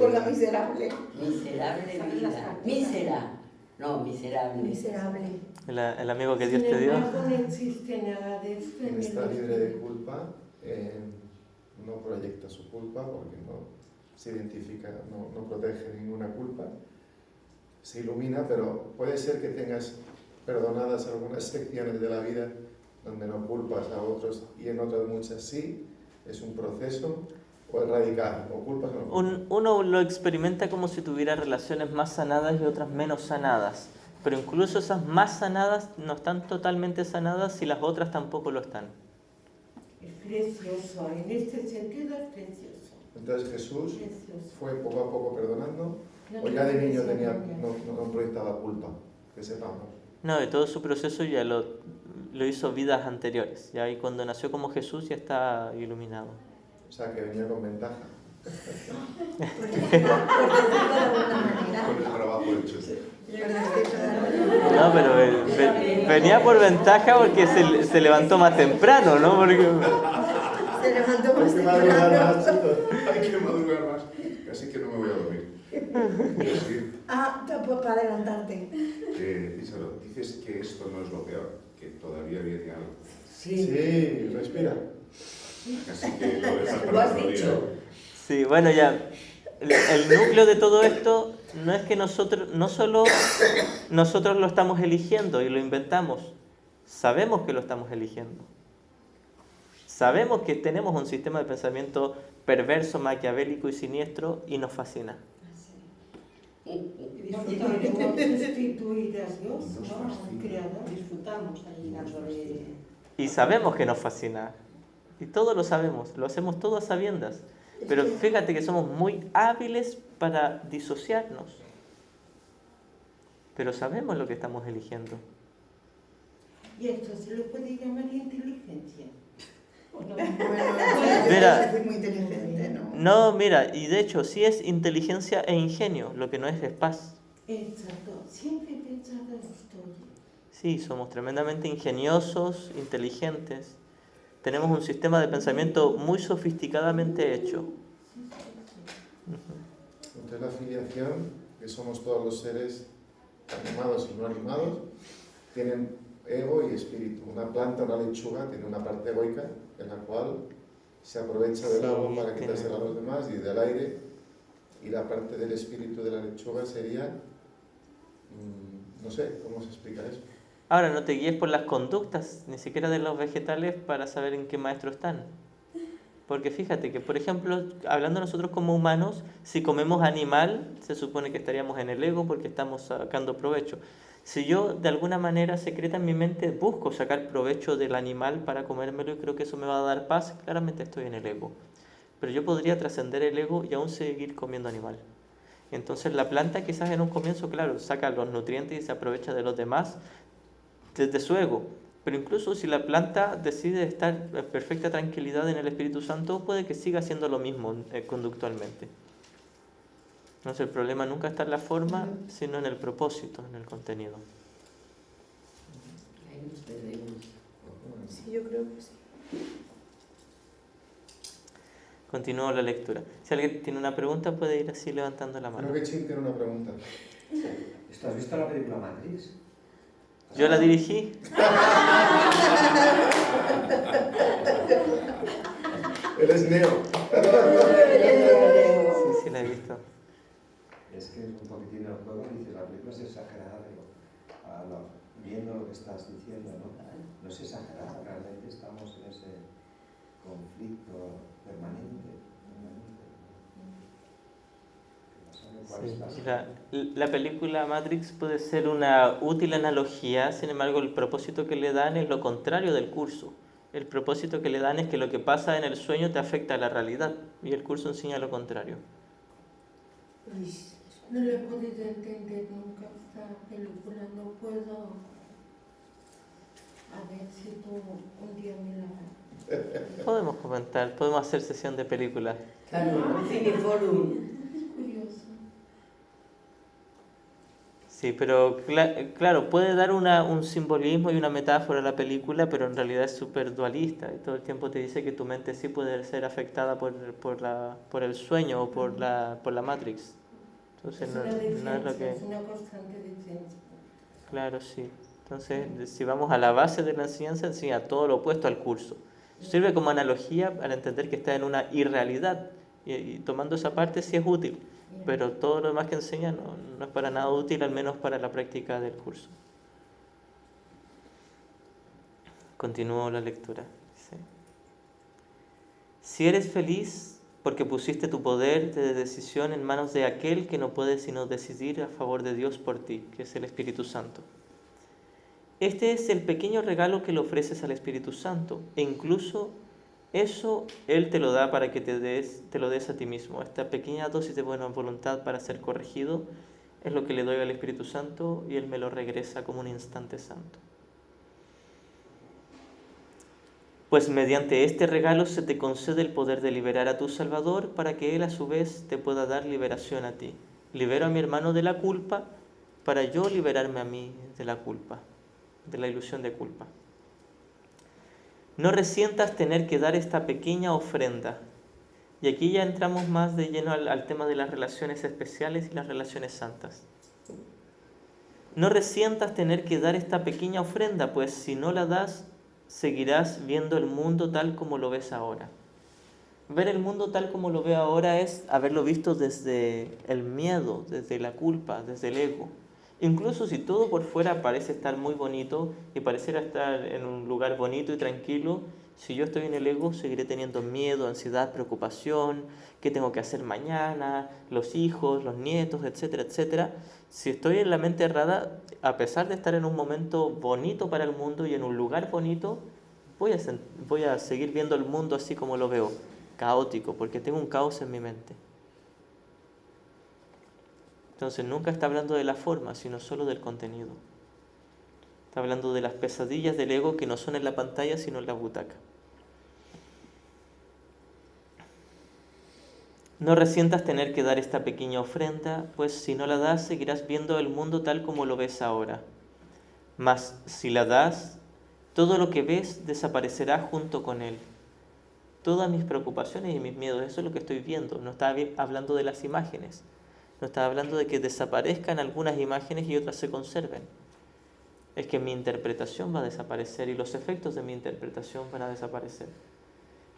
con la miserable. Miserable vida. Miserable. Miserable. El amigo que Dios te dio. Sin embargo, no existe nada de esto Quien en está el libre de culpa no proyecta su culpa porque no se identifica, no protege ninguna culpa. Se ilumina, pero puede ser que tengas perdonadas algunas secciones de la vida donde no culpas a otros y en otras muchas sí. Es un proceso o es radical, o culpas o no culpas. Uno lo experimenta como si tuviera relaciones más sanadas y otras menos sanadas. Pero incluso esas más sanadas no están totalmente sanadas si las otras tampoco lo están. Es precioso, en este sentido es precioso. Entonces Jesús Precioso. fue poco a poco perdonando, No o ya de niño te no proyectaba culpa, que sepamos. No, de todo su proceso ya lo hizo vidas anteriores. Ya ahí cuando nació como Jesús ya está iluminado. O sea, que venía con ventaja. Por decirlo de alguna manera. Con el trabajo hecho. No, pero venía por ventaja porque se levantó más temprano, ¿no? Porque... Se levantó más Hay que madrugar más, temprano. chicos. Hay que madrugar más. Así que no me voy a dormir. Pero sí, Ah, pues para adelantarte. Isabel, dices que esto no es lo peor, que todavía viene algo. Sí, respira. Así que lo dejas Lo para has otro día. dicho. Sí, bueno, ya. El núcleo de todo esto no es que no solo nosotros lo estamos eligiendo y lo inventamos, sabemos que lo estamos eligiendo. Sabemos que tenemos un sistema de pensamiento perverso, maquiavélico y siniestro y nos fascina. Queremos sustituir a Dios, Nos ¿no? Al fascina. Creador. Disfrutamos ahí dándole. Y sabemos que nos fascina. Y todos lo sabemos, lo hacemos todos a sabiendas. Pero fíjate que somos muy hábiles para disociarnos. Pero sabemos lo que estamos eligiendo. Y esto se le puede llamar inteligencia. ¿O no? Bueno, Mira. es muy inteligente, ¿no? No, mira, y de hecho sí es inteligencia e ingenio, lo que no es paz. Exacto. Siempre he pensado esto. Sí, somos tremendamente ingeniosos, inteligentes. Tenemos un sistema de pensamiento muy sofisticadamente hecho. Entonces la filiación, que somos todos los seres animados y no animados, tienen ego y espíritu. Una planta, una lechuga, tiene una parte egoica en la cual se aprovecha del Sí, agua para tiene- quitársela a los demás y del aire, y la parte del espíritu de la lechuga sería, no sé, ¿cómo se explica eso? Ahora, no te guíes por las conductas, ni siquiera de los vegetales, para saber en qué maestro están. Porque fíjate que, por ejemplo, hablando nosotros como humanos, si comemos animal, se supone que estaríamos en el ego porque estamos sacando provecho. Si yo, de alguna manera secreta en mi mente, busco sacar provecho del animal para comérmelo y creo que eso me va a dar paz, claramente estoy en el ego. Pero yo podría trascender el ego y aún seguir comiendo animal. Entonces la planta quizás en un comienzo, claro, saca los nutrientes y se aprovecha de los demás desde su ego. Pero incluso si la planta decide estar en perfecta tranquilidad en el Espíritu Santo, puede que siga haciendo lo mismo conductualmente. Entonces el problema nunca está en la forma, sino en el propósito, en el contenido. Ahí nos perdemos. Sí, yo creo que sí. Continúo la lectura. Si alguien tiene una pregunta, puede ir así levantando la mano. Creo que Chin tiene una pregunta. ¿Esto has visto la película Matrix? Yo la dirigí. Eres Neo. Sí, la he visto. Es que es un poquitín el juego y dice, la película es exagerada, digo, viendo lo que estás diciendo, ¿no? No es exagerada, realmente estamos en ese conflicto permanente. Sí, la película Matrix puede ser una útil analogía, sin embargo el propósito que le dan es lo contrario del curso. El propósito que le dan es que lo que pasa en el sueño te afecta a la realidad y el curso enseña lo contrario. No le he podido entender nunca esta película, no puedo. A ver si tú un día me la... Podemos comentar, podemos hacer sesión de películas. Claro, un cineforum. Es curioso. Sí, pero claro, puede dar un simbolismo y una metáfora a la película, pero en realidad es súper dualista y todo el tiempo te dice que tu mente sí puede ser afectada por el sueño o por la Matrix. Entonces Es no una es lo defensa, que... es una constante defensa. Claro, sí. Entonces, si vamos a la base de la enseñanza, enseña todo lo opuesto al curso. Sirve como analogía para entender que está en una irrealidad y tomando esa parte sí es útil. Pero todo lo demás que enseña no es para nada útil, al menos para la práctica del curso. Continúo la lectura. Dice, si eres feliz porque pusiste tu poder de decisión en manos de aquel que no puede sino decidir a favor de Dios por ti, que es el Espíritu Santo. Este es el pequeño regalo que le ofreces al Espíritu Santo, e incluso eso Él te lo da para que te lo des a ti mismo. Esta pequeña dosis de buena voluntad para ser corregido es lo que le doy al Espíritu Santo y Él me lo regresa como un instante santo. Pues mediante este regalo se te concede el poder de liberar a tu Salvador para que Él a su vez te pueda dar liberación a ti. Libero a mi hermano de la culpa para yo liberarme a mí de la culpa, de la ilusión de culpa. No resientas tener que dar esta pequeña ofrenda. Y aquí ya entramos más de lleno al tema de las relaciones especiales y las relaciones santas. No resientas tener que dar esta pequeña ofrenda, pues si no la das, seguirás viendo el mundo tal como lo ves ahora. Ver el mundo tal como lo veo ahora es haberlo visto desde el miedo, desde la culpa, desde el ego. Incluso si todo por fuera parece estar muy bonito y pareciera estar en un lugar bonito y tranquilo, Si yo estoy en el ego, seguiré teniendo miedo, ansiedad, preocupación, qué tengo que hacer mañana, los hijos, los nietos, etcétera, etcétera. Si estoy en la mente errada, a pesar de estar en un momento bonito para el mundo y en un lugar bonito, voy a seguir viendo el mundo así como lo veo, caótico, porque tengo un caos en mi mente. Entonces nunca está hablando de la forma, sino solo del contenido. Está hablando de las pesadillas del ego que no son en la pantalla, sino en la butaca. No resientas tener que dar esta pequeña ofrenda, pues si no la das, seguirás viendo el mundo tal como lo ves ahora. Mas si la das, todo lo que ves desaparecerá junto con él. Todas mis preocupaciones y mis miedos, eso es lo que estoy viendo. No está hablando de las imágenes. No está hablando de que desaparezcan algunas imágenes y otras se conserven. Es que mi interpretación va a desaparecer y los efectos de mi interpretación van a desaparecer.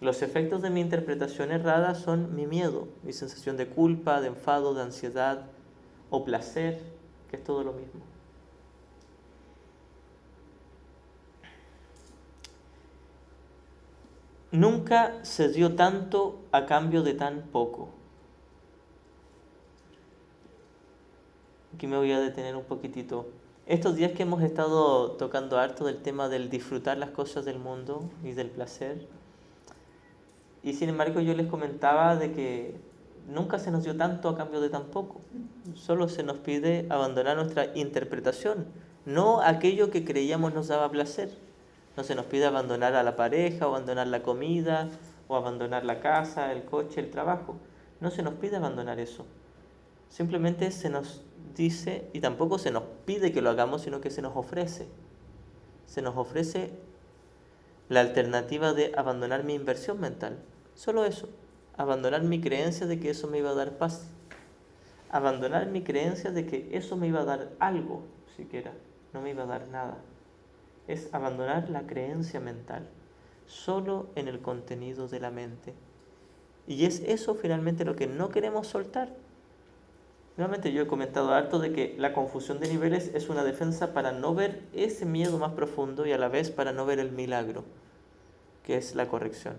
Los efectos de mi interpretación errada son mi miedo, mi sensación de culpa, de enfado, de ansiedad o placer, que es todo lo mismo. Nunca se dio tanto a cambio de tan poco. Aquí me voy a detener un poquitito. Estos días que hemos estado tocando harto del tema del disfrutar las cosas del mundo y del placer, y sin embargo yo les comentaba de que nunca se nos dio tanto a cambio de tan poco. Solo se nos pide abandonar nuestra interpretación, no aquello que creíamos nos daba placer. No se nos pide abandonar a la pareja, o abandonar la comida, o abandonar la casa, el coche, el trabajo. No se nos pide abandonar eso. Simplemente se nos dice, y tampoco se nos pide que lo hagamos, sino que se nos ofrece. Se nos ofrece la alternativa de abandonar mi inversión mental. Solo eso. Abandonar mi creencia de que eso me iba a dar paz. Abandonar mi creencia de que eso me iba a dar algo, siquiera. No me iba a dar nada. Es abandonar la creencia mental. Solo en el contenido de la mente. Y es eso finalmente lo que no queremos soltar. Nuevamente yo he comentado harto de que la confusión de niveles es una defensa para no ver ese miedo más profundo y a la vez para no ver el milagro, que es la corrección.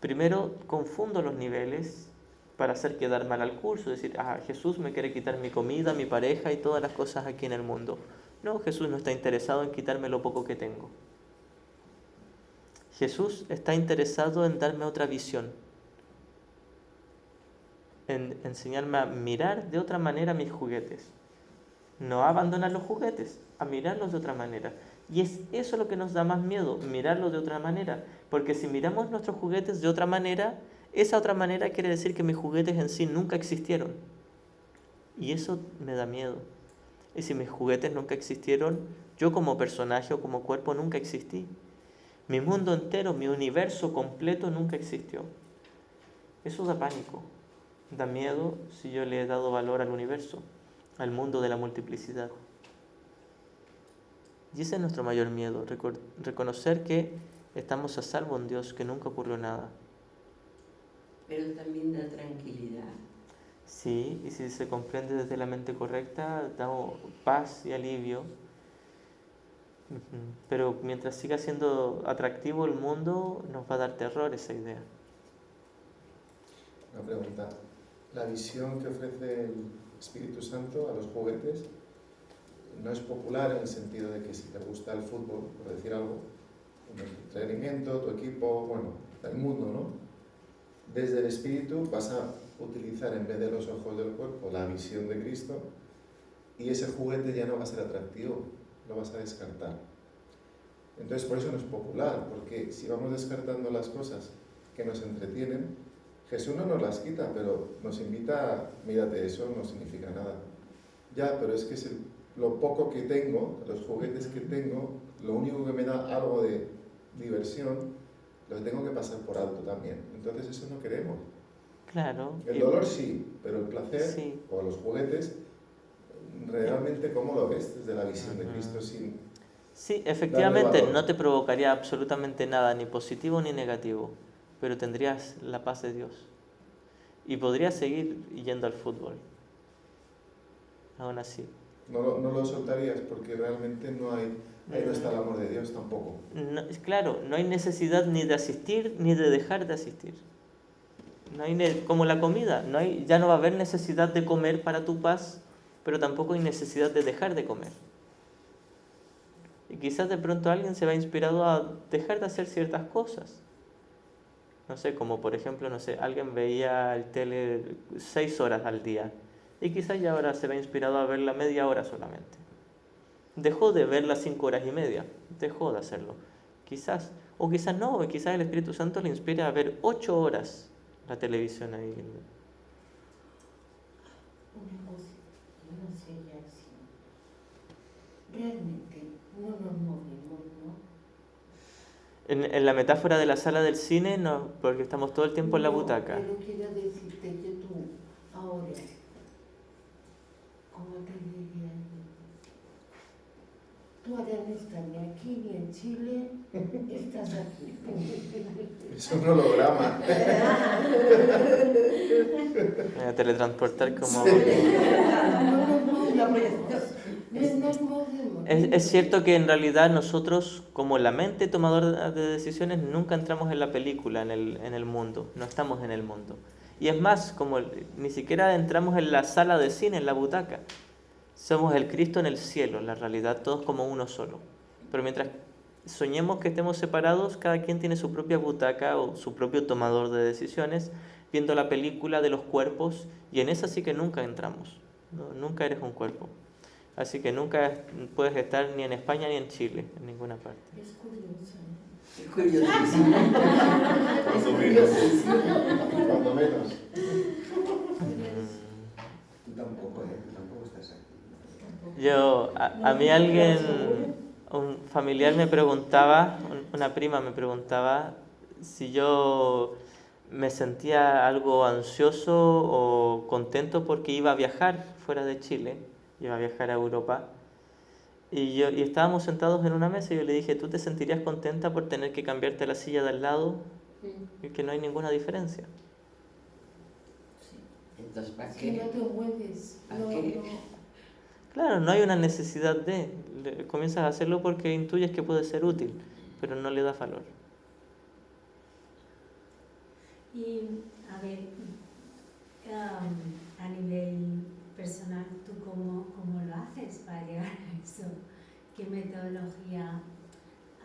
Primero confundo los niveles para hacer quedar mal al curso, decir, Jesús me quiere quitar mi comida, mi pareja y todas las cosas aquí en el mundo. No, Jesús no está interesado en quitarme lo poco que tengo. Jesús está interesado en darme otra visión, en enseñarme a mirar de otra manera mis juguetes. No a abandonar los juguetes, a mirarlos de otra manera. Y es eso lo que nos da más miedo, mirarlos de otra manera. Porque si miramos nuestros juguetes de otra manera, esa otra manera quiere decir que mis juguetes en sí nunca existieron. Y eso me da miedo. Y si mis juguetes nunca existieron, yo como personaje o como cuerpo nunca existí. Mi mundo entero, mi universo completo nunca existió. Eso da pánico. Da miedo si yo le he dado valor al universo, al mundo de la multiplicidad. Y ese es nuestro mayor miedo, reconocer que estamos a salvo en Dios, que nunca ocurrió nada. Pero también da tranquilidad. Sí, y si se comprende desde la mente correcta, da paz y alivio. Pero mientras siga siendo atractivo el mundo, nos va a dar terror esa idea. Una pregunta. La visión que ofrece el Espíritu Santo a los juguetes no es popular en el sentido de que si te gusta el fútbol, por decir algo, tu entrenamiento, tu equipo, bueno, el mundo, ¿no? Desde el Espíritu vas a utilizar en vez de los ojos del cuerpo la visión de Cristo y ese juguete ya no va a ser atractivo, lo vas a descartar. Entonces por eso no es popular, porque si vamos descartando las cosas que nos entretienen, Jesús no nos las quita, pero nos invita a, mírate, eso no significa nada. Ya, pero es que es lo poco que tengo, los juguetes que tengo, lo único que me da algo de diversión, lo tengo que pasar por alto también. Entonces eso no queremos. Claro. El dolor sí, pero el placer sí. O los juguetes, realmente ¿cómo lo ves desde la visión de Cristo? Sí, efectivamente no te provocaría absolutamente nada, ni positivo ni negativo, pero tendrías la paz de Dios y podrías seguir yendo al fútbol, aún así. No lo soltarías porque realmente no hay, ahí no está el amor de Dios tampoco. No, claro, no hay necesidad ni de asistir ni de dejar de asistir. No hay como la comida, ya no va a haber necesidad de comer para tu paz, pero tampoco hay necesidad de dejar de comer. Y quizás de pronto alguien se va inspirado a dejar de hacer ciertas cosas. No sé, como por ejemplo, no sé, alguien veía el tele 6 horas al día y quizás ya ahora se va inspirado a verla media hora solamente. Dejó de verla 5 horas y media, dejó de hacerlo. Quizás, o quizás no, quizás el Espíritu Santo le inspira a ver 8 horas la televisión ahí. Una cosa, yo no sé ya si realmente no nos movemos, ¿no? En la metáfora de la sala del cine, no, porque estamos todo el tiempo en la butaca. Pero quiero decirte que tú ahora, ¿cómo te diría yo? Tú ahora no estás ni aquí ni en Chile, estás aquí. Es un holograma. Me voy a teletransportar como... No nos movemos. Es cierto que en realidad nosotros, como la mente tomadora de decisiones, nunca entramos en la película, en el mundo, no estamos en el mundo. Y es más, como ni siquiera entramos en la sala de cine, en la butaca. Somos el Cristo en el cielo, en la realidad, todos como uno solo. Pero mientras soñemos que estemos separados, cada quien tiene su propia butaca o su propio tomador de decisiones, viendo la película de los cuerpos, y en esa sí que nunca entramos. ¿No? Nunca eres un cuerpo. Así que nunca puedes estar ni en España ni en Chile, en ninguna parte. Es curioso, ¿no? Es curiosísimo. Cuando menos. Tú tampoco estás aquí. A mí alguien, un familiar me preguntaba, una prima me preguntaba si yo me sentía algo ansioso o contento porque iba a viajar fuera de Chile, iba a viajar a Europa. Y estábamos sentados en una mesa y yo le dije, ¿tú te sentirías contenta por tener que cambiarte la silla de al lado? Y que no hay ninguna diferencia. Entonces, ¿para Que no qué? te mueves. ¿Para qué? Claro, no hay una necesidad de... Comienzas a hacerlo porque intuyes que puede ser útil, pero no le das valor. Y, a ver, a nivel personal, ¿tú cómo lo haces para llegar a eso? ¿Qué metodología,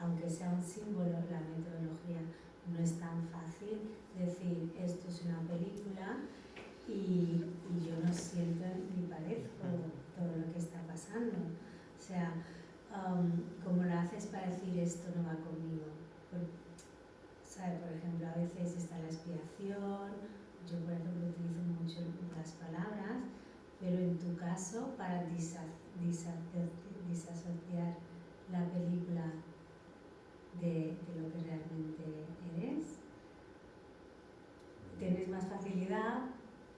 aunque sea un símbolo, la metodología no es tan fácil decir esto es una película y yo no siento ni padezco todo lo que está pasando? O sea, ¿cómo lo haces para decir esto no va conmigo? Por ejemplo, a veces está la expiación, yo por ejemplo utilizo mucho las palabras, pero en tu caso, para disasociar la película de lo que realmente eres, tienes más facilidad,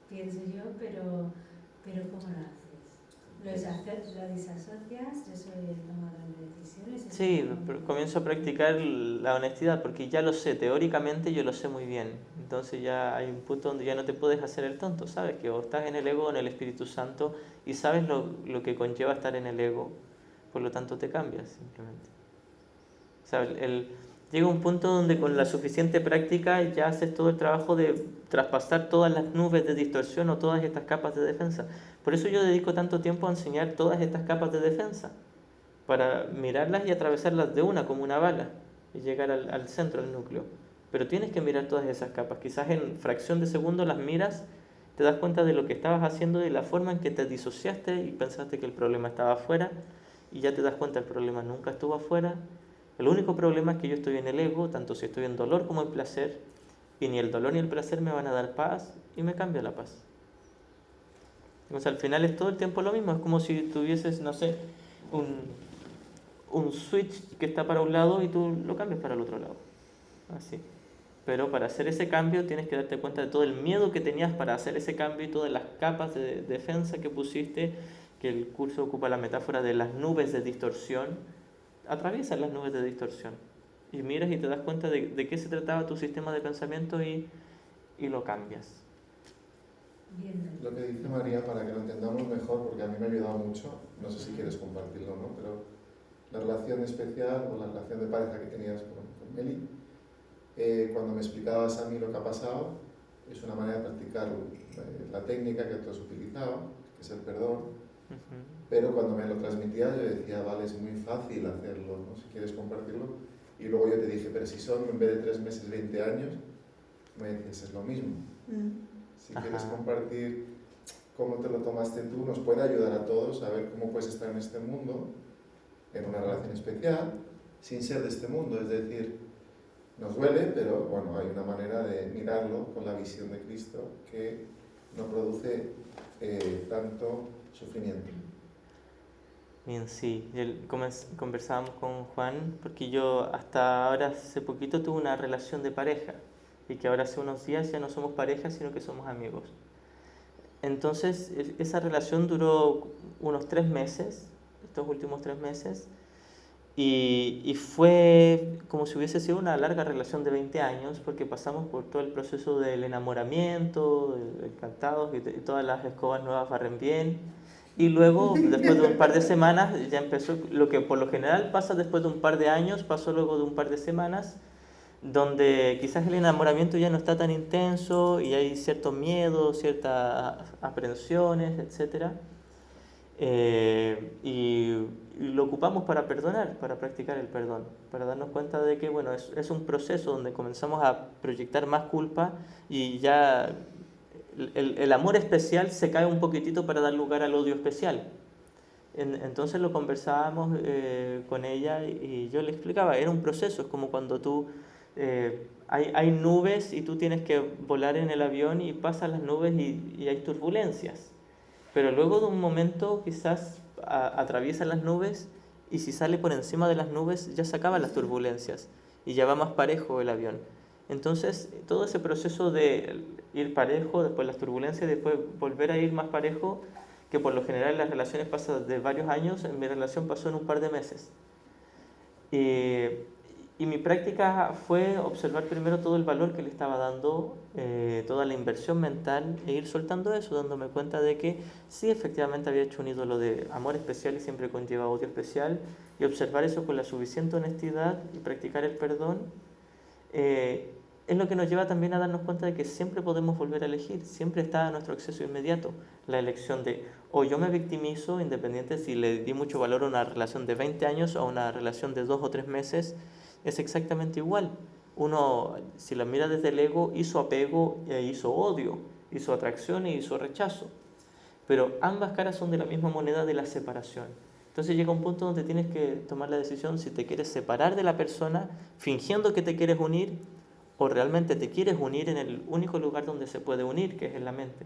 pienso yo, pero ¿cómo lo haces? ¿Lo disasocias? Yo soy el tomador de decisiones. Sí, comienzo a practicar la honestidad porque ya lo sé, teóricamente yo lo sé muy bien. Entonces ya hay un punto donde ya no te puedes hacer el tonto, ¿sabes? Que o estás en el ego o en el Espíritu Santo y sabes lo que conlleva estar en el ego, por lo tanto te cambias simplemente. O sea, llega un punto donde con la suficiente práctica ya haces todo el trabajo de traspasar todas las nubes de distorsión o todas estas capas de defensa. Por eso yo dedico tanto tiempo a enseñar todas estas capas de defensa, para mirarlas y atravesarlas de una como una bala y llegar al centro, al núcleo. Pero tienes que mirar todas esas capas. Quizás en fracción de segundo las miras, te das cuenta de lo que estabas haciendo y la forma en que te disociaste y pensaste que el problema estaba afuera y ya te das cuenta el problema nunca estuvo afuera. El único problema es que yo estoy en el ego, tanto si estoy en dolor como en placer, y ni el dolor ni el placer me van a dar paz y me cambia la paz. Entonces al final es todo el tiempo lo mismo, es como si tuvieses, no sé, un switch que está para un lado y tú lo cambias para el otro lado. Así. Pero para hacer ese cambio tienes que darte cuenta de todo el miedo que tenías para hacer ese cambio y todas las capas de defensa que pusiste, que el curso ocupa la metáfora de las nubes de distorsión. Atraviesas las nubes de distorsión y miras y te das cuenta de qué se trataba tu sistema de pensamiento y lo cambias. Bien. lo que dice María, para que lo entendamos mejor, porque a mí me ha ayudado mucho, no sé si quieres compartirlo o no, pero la relación especial o la relación de pareja que tenías con Meli, cuando me explicabas a mí lo que ha pasado, es una manera de practicar la técnica que tú has utilizado, que es el perdón, pero cuando me lo transmitías yo decía, vale, es muy fácil hacerlo, ¿no? Si quieres compartirlo. Y luego yo te dije, pero si son en vez de 3 meses, 20 años, me dices, es lo mismo. Si quieres compartir cómo te lo tomaste tú, nos puede ayudar a todos a ver cómo puedes estar en este mundo, en una relación especial, sin ser de este mundo. Es decir, nos duele, pero bueno, hay una manera de mirarlo con la visión de Cristo que no produce tanto sufrimiento. Bien, sí, conversábamos con Juan porque yo hasta ahora hace poquito tuve una relación de pareja y que ahora hace unos días ya no somos pareja sino que somos amigos. Entonces esa relación duró unos 3 meses, estos últimos 3 meses, y fue como si hubiese sido una larga relación de 20 años porque pasamos por todo el proceso del enamoramiento, encantados, y todas las escobas nuevas barren bien. Y luego, después de un par de semanas, ya empezó lo que por lo general pasa después de un par de años, pasó luego de un par de semanas, donde quizás el enamoramiento ya no está tan intenso y hay cierto miedo, ciertas aprensiones, etc. Y lo ocupamos para perdonar, para practicar el perdón, para darnos cuenta de que bueno, es un proceso donde comenzamos a proyectar más culpa y ya el amor especial se cae un poquitito para dar lugar al odio especial. Entonces lo conversábamos con ella y yo le explicaba, era un proceso, es como cuando tú, hay nubes y tú tienes que volar en el avión y pasan las nubes y hay turbulencias. Pero luego de un momento quizás atraviesa las nubes y si sale por encima de las nubes ya se acaban las turbulencias y ya va más parejo el avión. Entonces todo ese proceso de ir parejo, después las turbulencias, después volver a ir más parejo, que por lo general en las relaciones pasa de varios años, en mi relación pasó en un par de meses. Y mi práctica fue observar primero todo el valor que le estaba dando, toda la inversión mental, e ir soltando eso, dándome cuenta de que sí, efectivamente había hecho un ídolo de amor especial y siempre conlleva odio especial, y observar eso con la suficiente honestidad y practicar el perdón, es lo que nos lleva también a darnos cuenta de que siempre podemos volver a elegir, siempre está a nuestro acceso inmediato la elección de o yo me victimizo, independiente si le di mucho valor a una relación de 20 años o a una relación de 2 o 3 meses, es exactamente igual. Uno, si la mira desde el ego, hizo apego e hizo odio, hizo atracción e hizo rechazo. Pero ambas caras son de la misma moneda de la separación. Entonces llega un punto donde tienes que tomar la decisión si te quieres separar de la persona fingiendo que te quieres unir o realmente te quieres unir en el único lugar donde se puede unir, que es en la mente.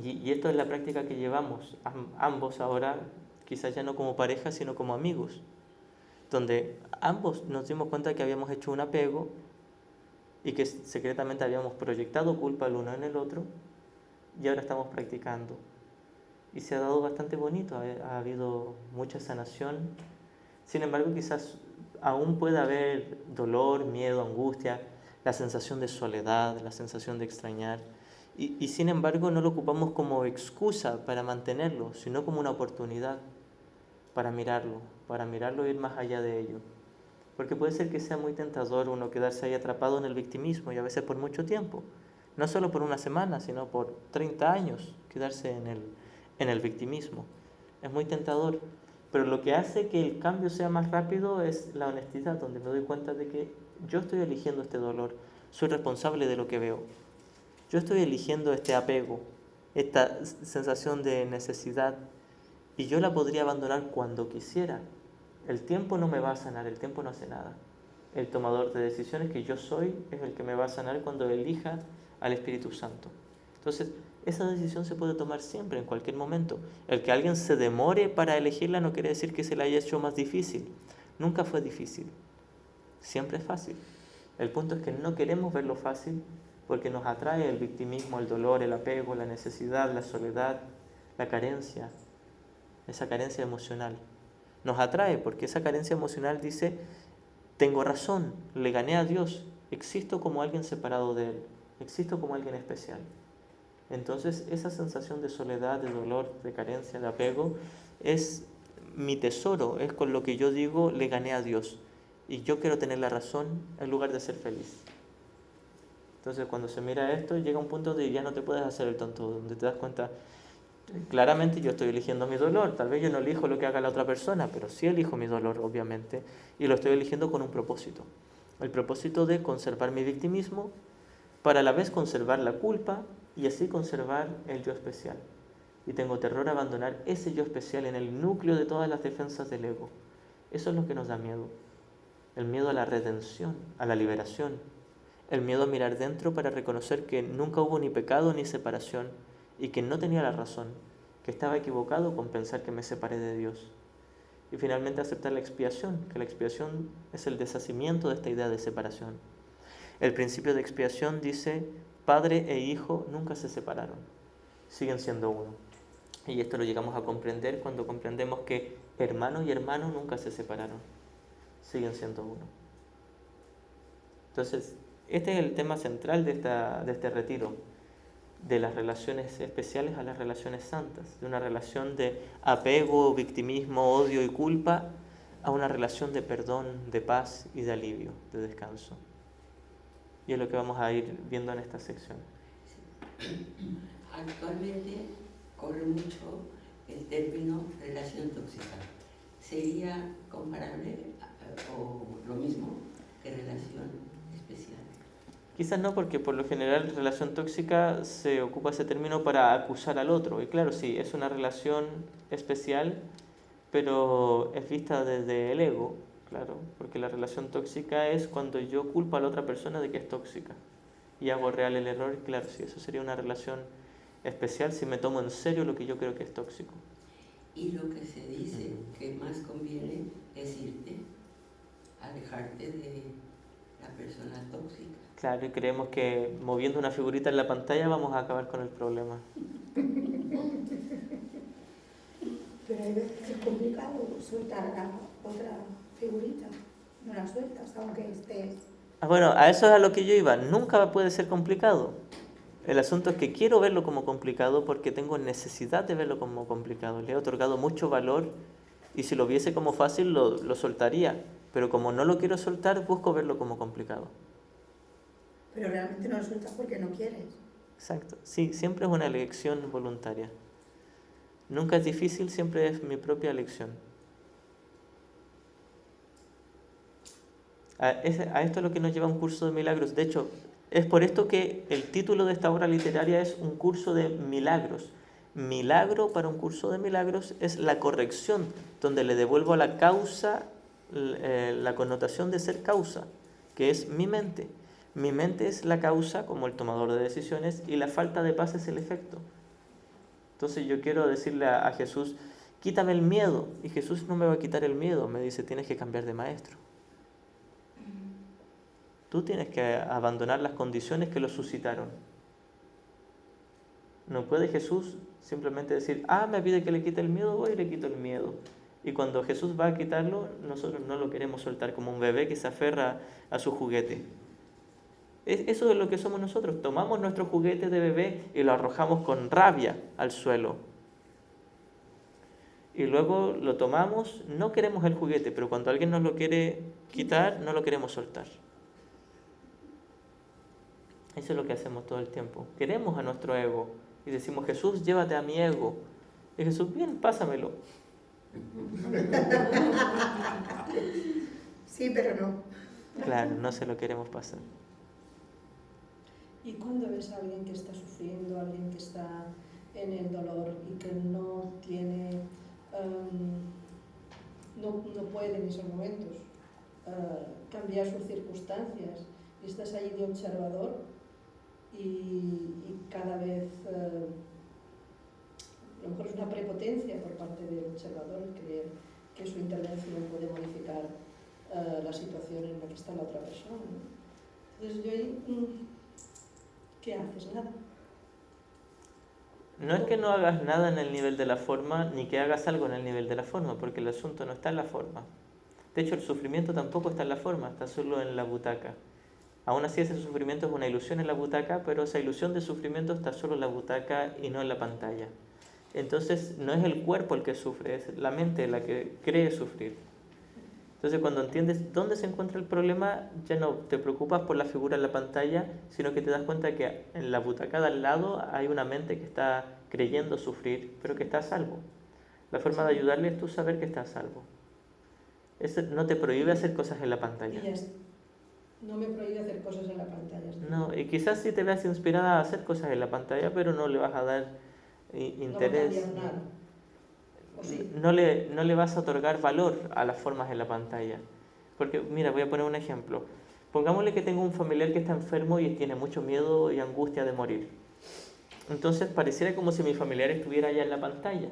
Y esto es la práctica que llevamos ambos ahora, quizás ya no como pareja, sino como amigos, donde ambos nos dimos cuenta que habíamos hecho un apego y que secretamente habíamos proyectado culpa el uno en el otro, y ahora estamos practicando. Y se ha dado bastante bonito, ha habido mucha sanación. Sin embargo, quizás aún puede haber dolor, miedo, angustia, la sensación de soledad, la sensación de extrañar. Y sin embargo no lo ocupamos como excusa para mantenerlo, sino como una oportunidad para mirarlo e ir más allá de ello. Porque puede ser que sea muy tentador uno quedarse ahí atrapado en el victimismo y a veces por mucho tiempo. No solo por una semana, sino por 30 años quedarse en el victimismo. Es muy tentador. Pero lo que hace que el cambio sea más rápido es la honestidad, donde me doy cuenta de que yo estoy eligiendo este dolor, soy responsable de lo que veo. Yo estoy eligiendo este apego, esta sensación de necesidad, y yo la podría abandonar cuando quisiera. El tiempo no me va a sanar, el tiempo no hace nada. El tomador de decisiones que yo soy es el que me va a sanar cuando elija al Espíritu Santo. Entonces, esa decisión se puede tomar siempre, en cualquier momento. El que alguien se demore para elegirla no quiere decir que se la haya hecho más difícil. Nunca fue difícil. Siempre es fácil. El punto es que no queremos verlo fácil porque nos atrae el victimismo, el dolor, el apego, la necesidad, la soledad, la carencia, esa carencia emocional. Nos atrae porque esa carencia emocional dice, tengo razón, le gané a Dios, existo como alguien separado de Él. existo como alguien especial. Entonces esa sensación de soledad, de dolor, de carencia, de apego, es mi tesoro, es con lo que yo digo, le gané a Dios. Y yo quiero tener la razón en lugar de ser feliz. Entonces cuando se mira esto, llega un punto donde ya no te puedes hacer el tonto, donde te das cuenta, claramente yo estoy eligiendo mi dolor, tal vez yo no elijo lo que haga la otra persona, pero sí elijo mi dolor, obviamente, y lo estoy eligiendo con un propósito. El propósito de conservar mi victimismo, para a la vez conservar la culpa y así conservar el yo especial. Y tengo terror a abandonar ese yo especial en el núcleo de todas las defensas del ego. Eso es lo que nos da miedo. El miedo a la redención, a la liberación. El miedo a mirar dentro para reconocer que nunca hubo ni pecado ni separación y que no tenía la razón, que estaba equivocado con pensar que me separé de Dios. Y finalmente aceptar la expiación, que la expiación es el deshacimiento de esta idea de separación. El principio de expiación dice, padre e hijo nunca se separaron, siguen siendo uno. Y esto lo llegamos a comprender cuando comprendemos que hermano y hermano nunca se separaron, siguen siendo uno. Entonces, este es el tema central de este retiro, de las relaciones especiales a las relaciones santas, de una relación de apego, victimismo, odio y culpa a una relación de perdón, de paz y de alivio, de descanso. Y es lo que vamos a ir viendo en esta sección. Actualmente corre mucho el término relación tóxica. ¿Sería comparable o lo mismo que relación especial? Quizás no, porque por lo general relación tóxica se ocupa ese término para acusar al otro. Y claro, sí, es una relación especial, pero es vista desde el ego, claro, porque la relación tóxica es cuando yo culpo a la otra persona de que es tóxica y hago real el error. Y claro, sí, eso sería una relación especial si me tomo en serio lo que yo creo que es tóxico. Y lo que se dice que más conviene es irte, alejarte de la persona tóxica. Claro, y creemos que moviendo una figurita en la pantalla vamos a acabar con el problema. Pero hay veces que es complicado soltar a otra figurita, no la sueltas aunque estés... Bueno, a eso es a lo que yo iba, nunca puede ser complicado. El asunto es que quiero verlo como complicado porque tengo necesidad de verlo como complicado. Le he otorgado mucho valor y si lo viese como fácil lo soltaría, pero como no lo quiero soltar, busco verlo como complicado. Pero realmente no lo sueltas porque no quieres. Exacto, sí, siempre es una elección voluntaria. Nunca es difícil, siempre es mi propia elección. A esto es lo que nos lleva a un curso de milagros. De hecho, es por esto que el título de esta obra literaria es un curso de milagros. Milagro para un curso de milagros es la corrección, donde le devuelvo a la causa la connotación de ser causa, que es mi mente. Mi mente es la causa como el tomador de decisiones y la falta de paz es el efecto. Entonces yo quiero decirle a Jesús, quítame el miedo. Y Jesús no me va a quitar el miedo, me dice, tienes que cambiar de maestro. Tú tienes que abandonar las condiciones que lo suscitaron. No puede Jesús simplemente decir, me pide que le quite el miedo, voy y le quito el miedo. Y cuando Jesús va a quitarlo, nosotros no lo queremos soltar como un bebé que se aferra a su juguete. Eso es lo que somos nosotros. Tomamos nuestro juguete de bebé y lo arrojamos con rabia al suelo. Y luego lo tomamos, no queremos el juguete, pero cuando alguien nos lo quiere quitar, no lo queremos soltar. Eso es lo que hacemos todo el tiempo. Queremos a nuestro ego y decimos, Jesús, llévate a mi ego. Y Jesús, bien, pásamelo. Sí, pero no. Claro, no se lo queremos pasar. ¿Y cuando ves a alguien que está sufriendo, alguien que está en el dolor y que no tiene, no puede en esos momentos cambiar sus circunstancias y estás ahí de observador y cada vez, a lo mejor es una prepotencia por parte del observador creer que su intervención puede modificar la situación en la que está la otra persona, ¿no? Entonces yo ahí... ¿Qué haces? Nada. No es que no hagas nada en el nivel de la forma, ni que hagas algo en el nivel de la forma, porque el asunto no está en la forma. De hecho, el sufrimiento tampoco está en la forma, está solo en la butaca. Aún así ese sufrimiento es una ilusión en la butaca, pero esa ilusión de sufrimiento está solo en la butaca y no en la pantalla. Entonces no es el cuerpo el que sufre, es la mente la que cree sufrir. Entonces cuando entiendes dónde se encuentra el problema, ya no te preocupas por la figura en la pantalla, sino que te das cuenta que en la butaca de al lado hay una mente que está creyendo sufrir, pero que está a salvo. La forma de ayudarle es tú saber que está a salvo. Eso no te prohíbe hacer cosas en la pantalla. Y ya está. No me prohíbe hacer cosas en la pantalla. No, y quizás sí te veas inspirada a hacer cosas en la pantalla, pero no le vas a dar interés. No va a cambiar nada. ¿O sí? No le vas a otorgar valor a las formas en la pantalla. Porque, mira, voy a poner un ejemplo. Pongámosle que tengo un familiar que está enfermo y tiene mucho miedo y angustia de morir. Entonces pareciera como si mi familiar estuviera allá en la pantalla.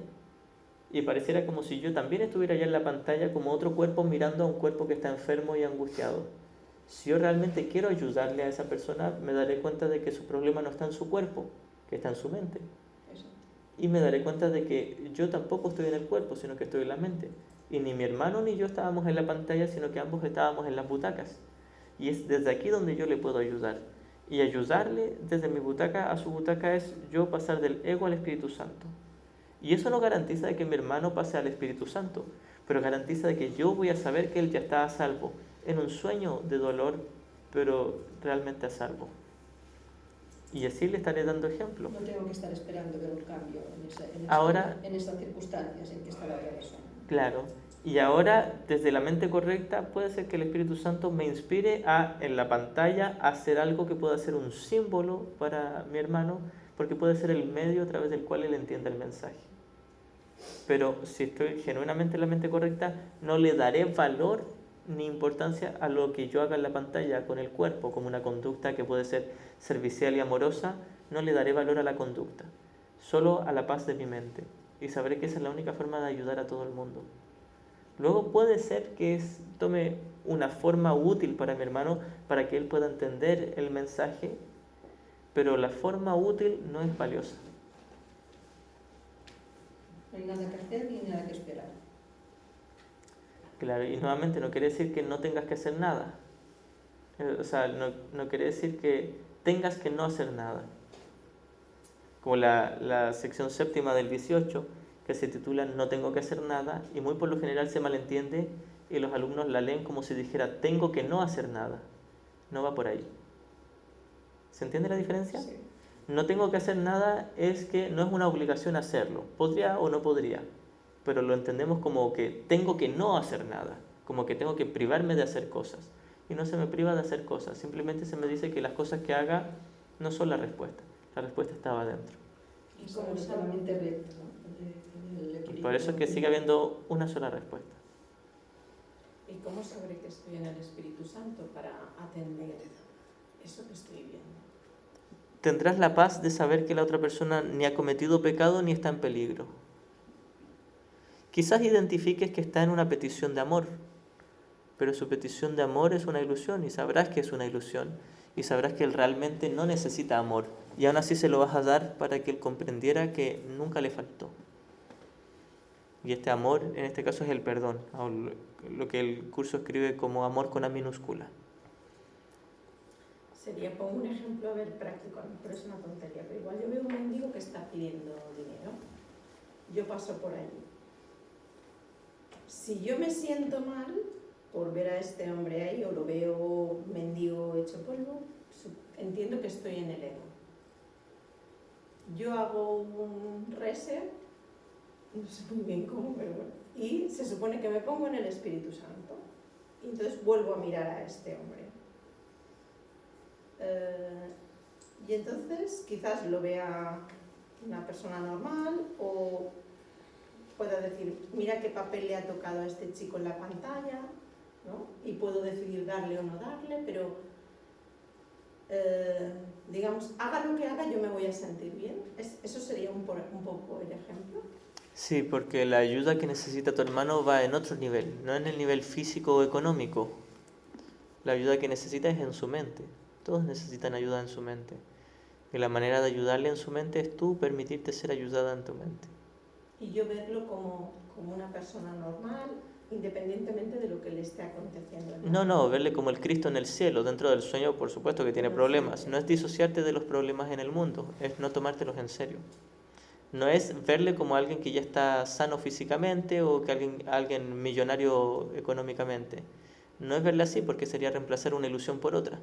Y pareciera como si yo también estuviera allá en la pantalla como otro cuerpo mirando a un cuerpo que está enfermo y angustiado. Si yo realmente quiero ayudarle a esa persona, me daré cuenta de que su problema no está en su cuerpo, que está en su mente. Eso. Y me daré cuenta de que yo tampoco estoy en el cuerpo, sino que estoy en la mente. Y ni mi hermano ni yo estábamos en la pantalla, sino que ambos estábamos en las butacas. Y es desde aquí donde yo le puedo ayudar. Y ayudarle desde mi butaca a su butaca es yo pasar del ego al Espíritu Santo. Y eso no garantiza de que mi hermano pase al Espíritu Santo, pero garantiza de que yo voy a saber que él ya está a salvo, en un sueño de dolor, pero realmente a salvo. Y así le estaré dando ejemplo. No tengo que estar esperando ver un cambio en estas circunstancias en que está la otra persona. Claro. Y ahora, desde la mente correcta, puede ser que el Espíritu Santo me inspire a, en la pantalla, a hacer algo que pueda ser un símbolo para mi hermano, porque puede ser el medio a través del cual él entienda el mensaje. Pero si estoy genuinamente en la mente correcta, no le daré valor ni importancia a lo que yo haga en la pantalla con el cuerpo, como una conducta que puede ser servicial y amorosa. No le daré valor a la conducta, solo a la paz de mi mente. Y sabré que esa es la única forma de ayudar a todo el mundo. Luego puede ser que tome una forma útil para mi hermano, para que él pueda entender el mensaje, pero la forma útil no es valiosa. No hay nada que hacer ni nada que esperar. Claro, y nuevamente no quiere decir que no tengas que hacer nada. O sea, no quiere decir que tengas que no hacer nada. Como la sección séptima del 18, que se titula No tengo que hacer nada, y muy por lo general se malentiende y los alumnos la leen como si dijera tengo que no hacer nada. No va por ahí. ¿Se entiende la diferencia? Sí. No tengo que hacer nada es que no es una obligación hacerlo. Podría o no podría, pero lo entendemos como que tengo que no hacer nada, como que tengo que privarme de hacer cosas. Y no se me priva de hacer cosas, simplemente se me dice que las cosas que haga no son la respuesta estaba dentro. Y como totalmente recto, ¿no? El equilibrio. Por eso es que sigue habiendo una sola respuesta. ¿Y cómo sabré que estoy en el Espíritu Santo para atender eso que estoy viendo? Tendrás la paz de saber que la otra persona ni ha cometido pecado ni está en peligro. Quizás identifiques que está en una petición de amor, pero su petición de amor es una ilusión y sabrás que es una ilusión y sabrás que él realmente no necesita amor y aún así se lo vas a dar para que él comprendiera que nunca le faltó. Y este amor, en este caso, es el perdón, lo que el curso escribe como amor con A minúscula. Sería, pongo un ejemplo, a ver, práctico, a lo mejor es una tontería, pero igual yo veo un mendigo que está pidiendo dinero, yo paso por allí. Si yo me siento mal por ver a este hombre ahí o lo veo mendigo hecho polvo, entiendo que estoy en el ego. Yo hago un reset, no sé muy bien cómo, pero bueno, y se supone que me pongo en el Espíritu Santo y entonces vuelvo a mirar a este hombre. Y entonces quizás lo vea una persona normal o pueda decir, mira qué papel le ha tocado a este chico en la pantalla, ¿no? Y puedo decidir darle o no darle, pero digamos, haga lo que haga, yo me voy a sentir bien. Eso sería un poco el ejemplo. Sí, porque la ayuda que necesita tu hermano va en otro nivel, no en el nivel físico o económico. La ayuda que necesita es en su mente. Todos necesitan ayuda en su mente. Y la manera de ayudarle en su mente es tú permitirte ser ayudada en tu mente. Y yo verlo como una persona normal, independientemente de lo que le esté aconteciendo. No, verle como el Cristo en el cielo. Dentro del sueño, por supuesto que tiene problemas. No es disociarte de los problemas en el mundo, es no tomártelos en serio. No es verle como alguien que ya está sano físicamente o que alguien millonario económicamente. No es verle así porque sería reemplazar una ilusión por otra.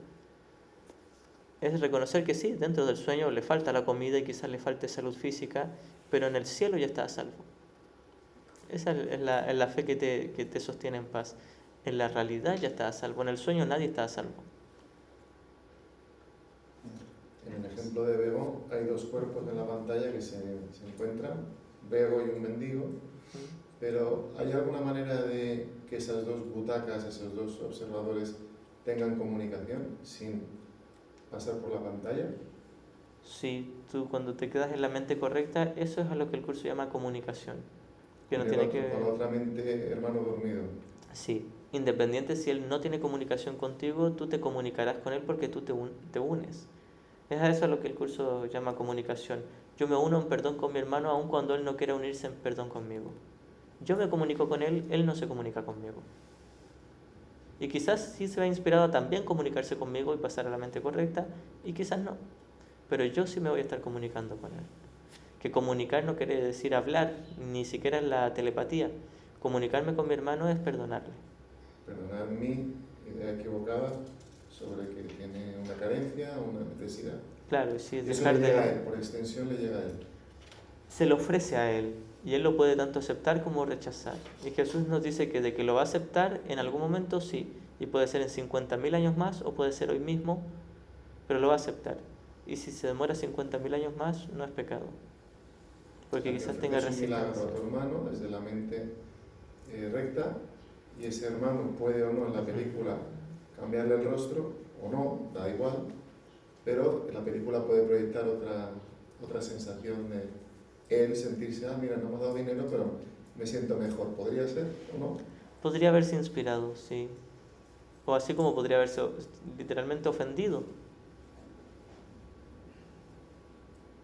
Es reconocer que sí, dentro del sueño le falta la comida y quizás le falte salud física, pero en el cielo ya está a salvo. Esa es la fe que te sostiene en paz. En la realidad ya está a salvo, en el sueño nadie está a salvo. En el ejemplo de Bego hay dos cuerpos en la pantalla que se encuentran, Bego y un mendigo, pero ¿hay alguna manera de que esas dos butacas, esos dos observadores tengan comunicación sin pasar por la pantalla? Sí, tú cuando te quedas en la mente correcta, eso es a lo que el curso llama comunicación. Que no Con tiene el otro, que... con la otra mente, hermano dormido. Sí, independiente si él no tiene comunicación contigo, tú te comunicarás con él porque tú te unes. Es a eso a lo que el curso llama comunicación. Yo me uno en perdón con mi hermano aun cuando él no quiera unirse en perdón conmigo. Yo me comunico con él, él no se comunica conmigo. Y quizás sí se va inspirado a también comunicarse conmigo y pasar a la mente correcta, y quizás no. Pero yo sí me voy a estar comunicando con él. Que comunicar no quiere decir hablar, ni siquiera es la telepatía. Comunicarme con mi hermano es perdonarle. Perdonar mi idea equivocada sobre que tiene una carencia, una necesidad. Claro, sí, Eso dejar le llega a de... él, por extensión le llega a él. Se le ofrece a él, y él lo puede tanto aceptar como rechazar. Y Jesús nos dice que de que lo va a aceptar en algún momento sí, y puede ser en 50.000 años más o puede ser hoy mismo, pero lo va a aceptar. Y si se demora 50.000 años más, no es pecado. Porque quizás tenga resistencia. Un milagro a tu hermano desde la mente recta, y ese hermano puede o no en la película cambiarle el rostro, o no, da igual, pero la película puede proyectar otra sensación de él sentirse, mira, no me ha dado dinero, pero me siento mejor. ¿Podría ser o no? Podría haberse inspirado, sí. O así como podría haberse literalmente ofendido.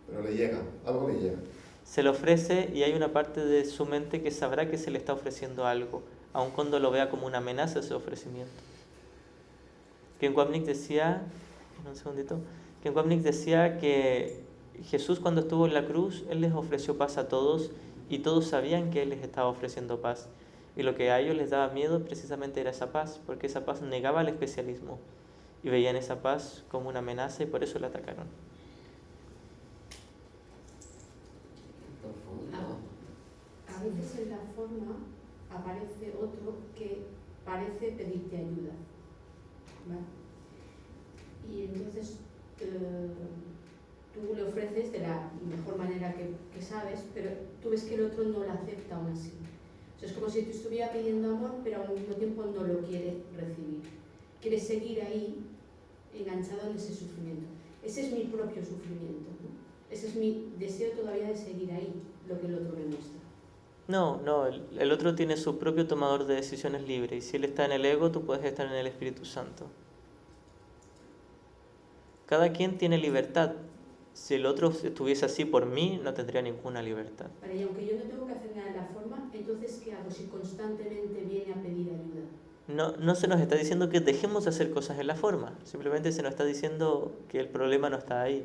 Pero le llega, algo le llega. Se le ofrece y hay una parte de su mente que sabrá que se le está ofreciendo algo, aun cuando lo vea como una amenaza ese ofrecimiento. Ken Wapnick decía, que Jesús cuando estuvo en la cruz, Él les ofreció paz a todos y todos sabían que Él les estaba ofreciendo paz. Y lo que a ellos les daba miedo precisamente era esa paz, porque esa paz negaba el especialismo y veían esa paz como una amenaza y por eso la atacaron. A veces en la forma aparece otro que parece pedirte ayuda, ¿vale? Y entonces tú le ofreces de la mejor manera que sabes, pero tú ves que el otro no la acepta aún así. O sea, es como si te estuviera pidiendo amor, pero al mismo tiempo no lo quiere recibir. Quiere seguir ahí, enganchado en ese sufrimiento. Ese es mi propio sufrimiento, ¿no? Ese es mi deseo todavía de seguir ahí, lo que el otro me muestra. No, el otro tiene su propio tomador de decisiones libre, y si él está en el ego, tú puedes estar en el Espíritu Santo. Cada quien tiene libertad. Si el otro estuviese así por mí, no tendría ninguna libertad. Vale, y aunque yo no tengo que hacer nada en la forma, entonces ¿qué hago si constantemente viene a pedir ayuda? No se nos está diciendo que dejemos de hacer cosas en la forma, simplemente se nos está diciendo que el problema no está ahí.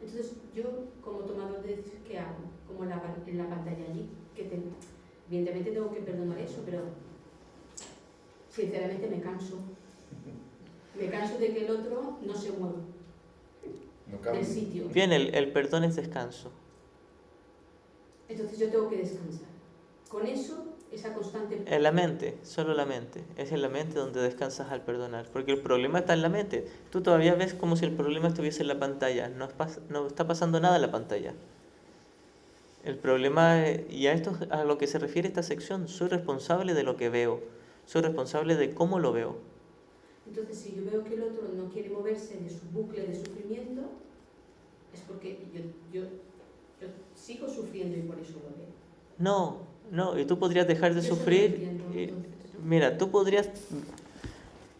Entonces yo, como tomador de decisiones, ¿qué hago? Como en la pantalla allí, evidentemente tengo que perdonar eso, pero sinceramente me canso. Me canso de que el otro no se mueva del sitio. Bien, el perdón es descanso. Entonces yo tengo que descansar. Con eso, esa constante... En la mente, solo la mente. Es en la mente donde descansas al perdonar. Porque el problema está en la mente. Tú todavía ves como si el problema estuviese en la pantalla. No está pasando nada en la pantalla. El problema, y a esto a lo que se refiere esta sección, soy responsable de lo que veo. Soy responsable de cómo lo veo. Entonces, si yo veo que el otro no quiere moverse de su bucle de sufrimiento, es porque yo sigo sufriendo y por eso lo veo. No, y tú podrías dejar de Eso sufrir. no entiendo, Mira, tú podrías...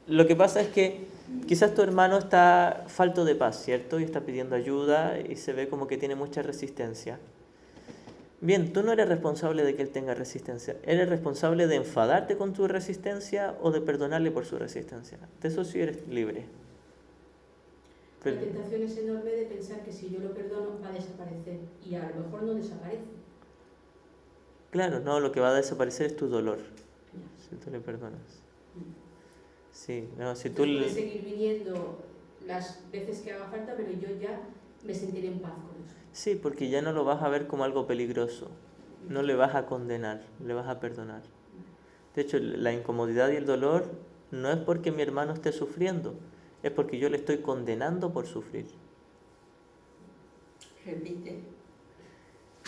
Lo que pasa es que quizás tu hermano está falto de paz, ¿cierto? Y está pidiendo ayuda y se ve como que tiene mucha resistencia. Bien, tú no eres responsable de que él tenga resistencia. Eres responsable de enfadarte con tu resistencia o de perdonarle por su resistencia. De eso sí eres libre. La tentación es enorme de pensar que si yo lo perdono va a desaparecer y a lo mejor no desaparece. Claro, no, lo que va a desaparecer es tu dolor, si tú le perdonas. Sí, no, si tú Puedes seguir viniendo las veces que haga falta, pero yo ya me sentiré en paz con eso. Sí, porque ya no lo vas a ver como algo peligroso, no le vas a condenar, le vas a perdonar. De hecho, la incomodidad y el dolor no es porque mi hermano esté sufriendo, es porque yo le estoy condenando por sufrir. Repite.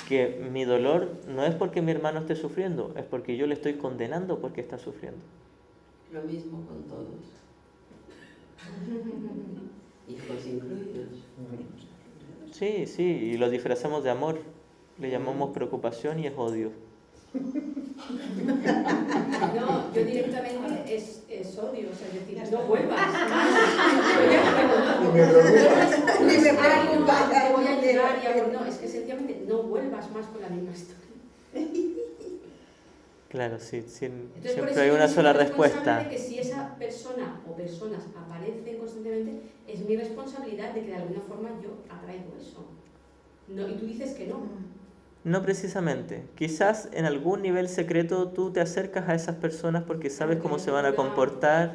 Que mi dolor no es porque mi hermano esté sufriendo, es porque yo le estoy condenando porque está sufriendo. Lo mismo con todos. Hijos incluidos. Sí, sí, y lo disfrazamos de amor. Le llamamos preocupación y es odio. No, yo directamente es odio, o sea, es decir, no vuelvas. Ni me preocupa. Te voy a ayudar y hago, no, es que sencillamente no vuelvas más con la misma historia. Claro, sí, Entonces, por siempre eso hay yo una soy sola responsable respuesta. de que si esa persona o personas aparecen constantemente, es mi responsabilidad de que de alguna forma yo atraigo eso. No, y tú dices que no. No precisamente. Quizás en algún nivel secreto tú te acercas a esas personas porque sabes cómo se van a comportar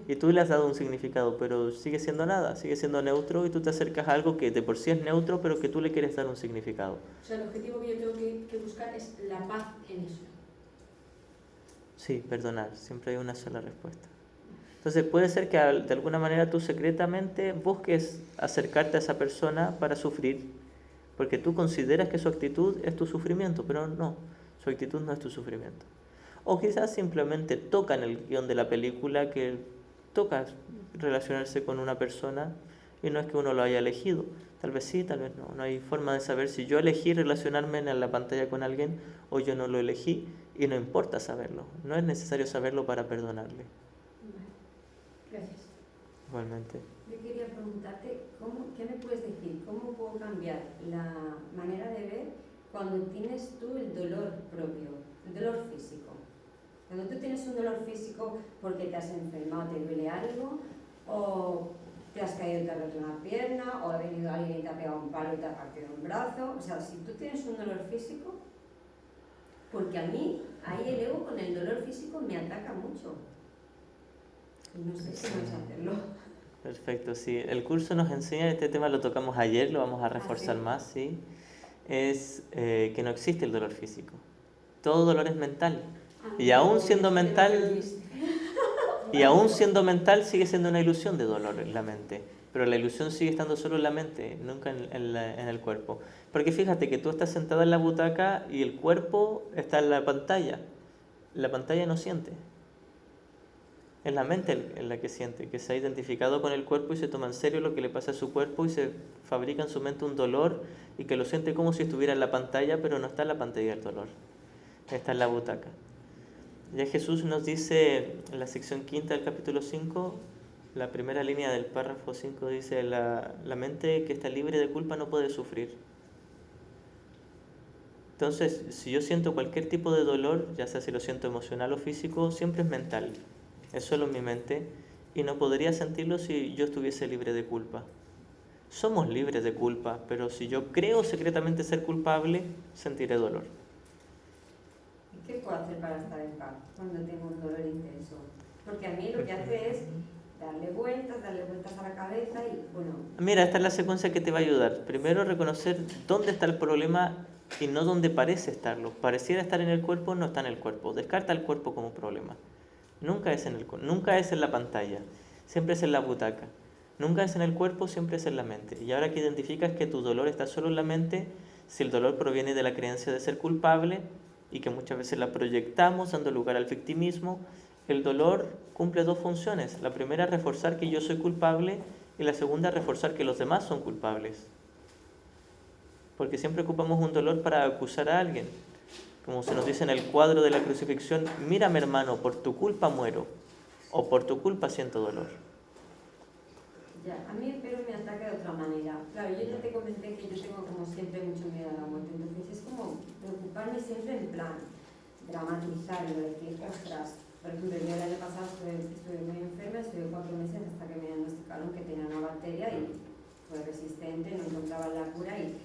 y tú le has dado un significado, pero sigue siendo nada, sigue siendo neutro y tú te acercas a algo que de por sí es neutro, pero que tú le quieres dar un significado. O sea, el objetivo que yo tengo que buscar es la paz en eso. Sí, perdonar, siempre hay una sola respuesta. Entonces puede ser que de alguna manera tú secretamente busques acercarte a esa persona para sufrir, porque tú consideras que su actitud es tu sufrimiento, pero no, su actitud no es tu sufrimiento. O quizás simplemente toca en el guión de la película que toca relacionarse con una persona y no es que uno lo haya elegido. Tal vez sí, tal vez no. No hay forma de saber si yo elegí relacionarme en la pantalla con alguien o yo no lo elegí y no importa saberlo. No es necesario saberlo para perdonarle. Gracias. Igualmente. Yo quería preguntarte, ¿qué me puedes decir? ¿Cómo puedo cambiar la manera de ver cuando tienes tú el dolor propio, el dolor físico? Cuando tú tienes un dolor físico porque te has enfermado, te duele algo, o te has caído y te has roto una pierna, o ha venido alguien y te ha pegado un palo y te ha partido un brazo. O sea, si tú tienes un dolor físico, porque a mí, ahí el ego con el dolor físico me ataca mucho. No sé cómo es hacerlo. Perfecto, sí. El curso nos enseña, este tema lo tocamos ayer, lo vamos a reforzar más, ¿sí? Es que no existe el dolor físico. Todo dolor es mental. Y aún siendo mental, sigue siendo una ilusión de dolor en la mente. Pero la ilusión sigue estando solo en la mente, nunca en el cuerpo. Porque fíjate que tú estás sentada en la butaca y el cuerpo está en la pantalla. La pantalla no siente. Es la mente en la que siente, que se ha identificado con el cuerpo y se toma en serio lo que le pasa a su cuerpo y se fabrica en su mente un dolor y que lo siente como si estuviera en la pantalla, pero no está en la pantalla el dolor, está en la butaca. Ya Jesús nos dice en la sección 5 del capítulo 5, la primera línea del párrafo 5 dice, la mente que está libre de culpa no puede sufrir. Entonces, si yo siento cualquier tipo de dolor, ya sea si lo siento emocional o físico, siempre es mental. Es solo en mi mente y no podría sentirlo si yo estuviese libre de culpa. Somos libres de culpa, pero si yo creo secretamente ser culpable, sentiré dolor. ¿Qué puedo hacer para estar en paz cuando tengo un dolor intenso? Porque a mí lo que hace es darle vueltas a la cabeza y bueno... Mira, esta es la secuencia que te va a ayudar. Primero, reconocer dónde está el problema y no dónde parece estarlo. Pareciera estar en el cuerpo, no está en el cuerpo. Descarta el cuerpo como problema. Nunca es en la pantalla, siempre es en la butaca. Nunca es en el cuerpo, siempre es en la mente. Y ahora que identificas que tu dolor está solo en la mente, si el dolor proviene de la creencia de ser culpable y que muchas veces la proyectamos dando lugar al victimismo, el dolor cumple dos funciones. La primera es reforzar que yo soy culpable y la segunda es reforzar que los demás son culpables. Porque siempre ocupamos un dolor para acusar a alguien. Como se nos dice en el cuadro de la crucifixión, mírame hermano, por tu culpa muero, o por tu culpa siento dolor. Ya, a mí el pelo me ataca de otra manera. Claro, yo ya te comenté consciente que yo tengo como siempre mucho miedo a la muerte, entonces es como preocuparme siempre en plan, dramatizarlo, decir, ostras, por ejemplo, yo el año pasado estuve muy enferma, estuve 4 meses hasta que me diagnosticaron que tenía una bacteria y fue resistente, no encontraba la cura y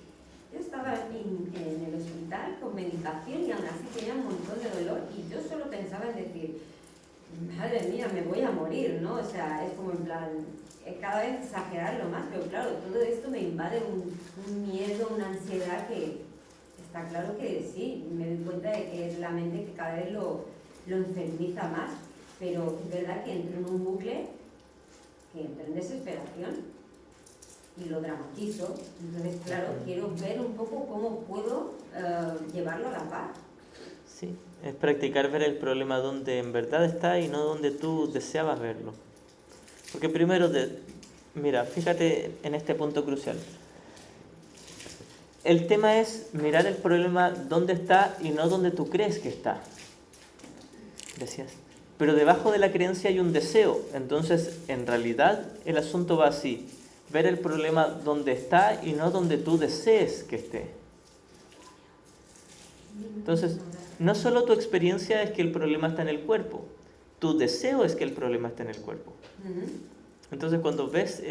yo estaba en el hospital con medicación y aún así tenía un montón de dolor y yo solo pensaba en decir, madre mía, me voy a morir, ¿no? O sea, es como en plan, cada vez exagerarlo más, pero claro, todo esto me invade un miedo, una ansiedad que está claro que sí, me doy cuenta de que es la mente que cada vez lo enfermiza más, pero es verdad que entro en un bucle, que entro en desesperación y lo dramatizo, entonces claro, quiero ver un poco cómo puedo llevarlo a la paz. Sí, es practicar ver el problema donde en verdad está y no donde tú deseabas verlo. Porque primero, mira, fíjate en este punto crucial. El tema es mirar el problema donde está y no donde tú crees que está. Decías. Pero debajo de la creencia hay un deseo. Entonces, en realidad, el asunto va así. Ver el problema donde está y no donde tú desees que esté. Entonces, no solo tu experiencia es que el problema está en el cuerpo. Tu deseo es que el problema esté en el cuerpo. Entonces, cuando ves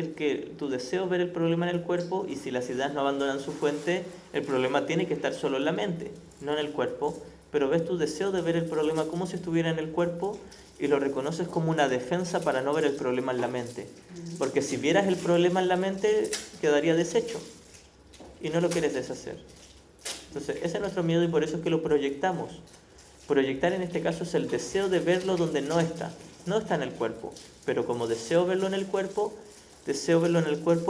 tu deseo ver el problema en el cuerpo, y si las ideas no abandonan su fuente, el problema tiene que estar solo en la mente, no en el cuerpo. Pero ves tu deseo de ver el problema como si estuviera en el cuerpo y lo reconoces como una defensa para no ver el problema en la mente. Porque si vieras el problema en la mente, quedaría deshecho y no lo quieres deshacer. Entonces, ese es nuestro miedo y por eso es que lo proyectamos. Proyectar en este caso es el deseo de verlo donde no está. No está en el cuerpo, pero como deseo verlo en el cuerpo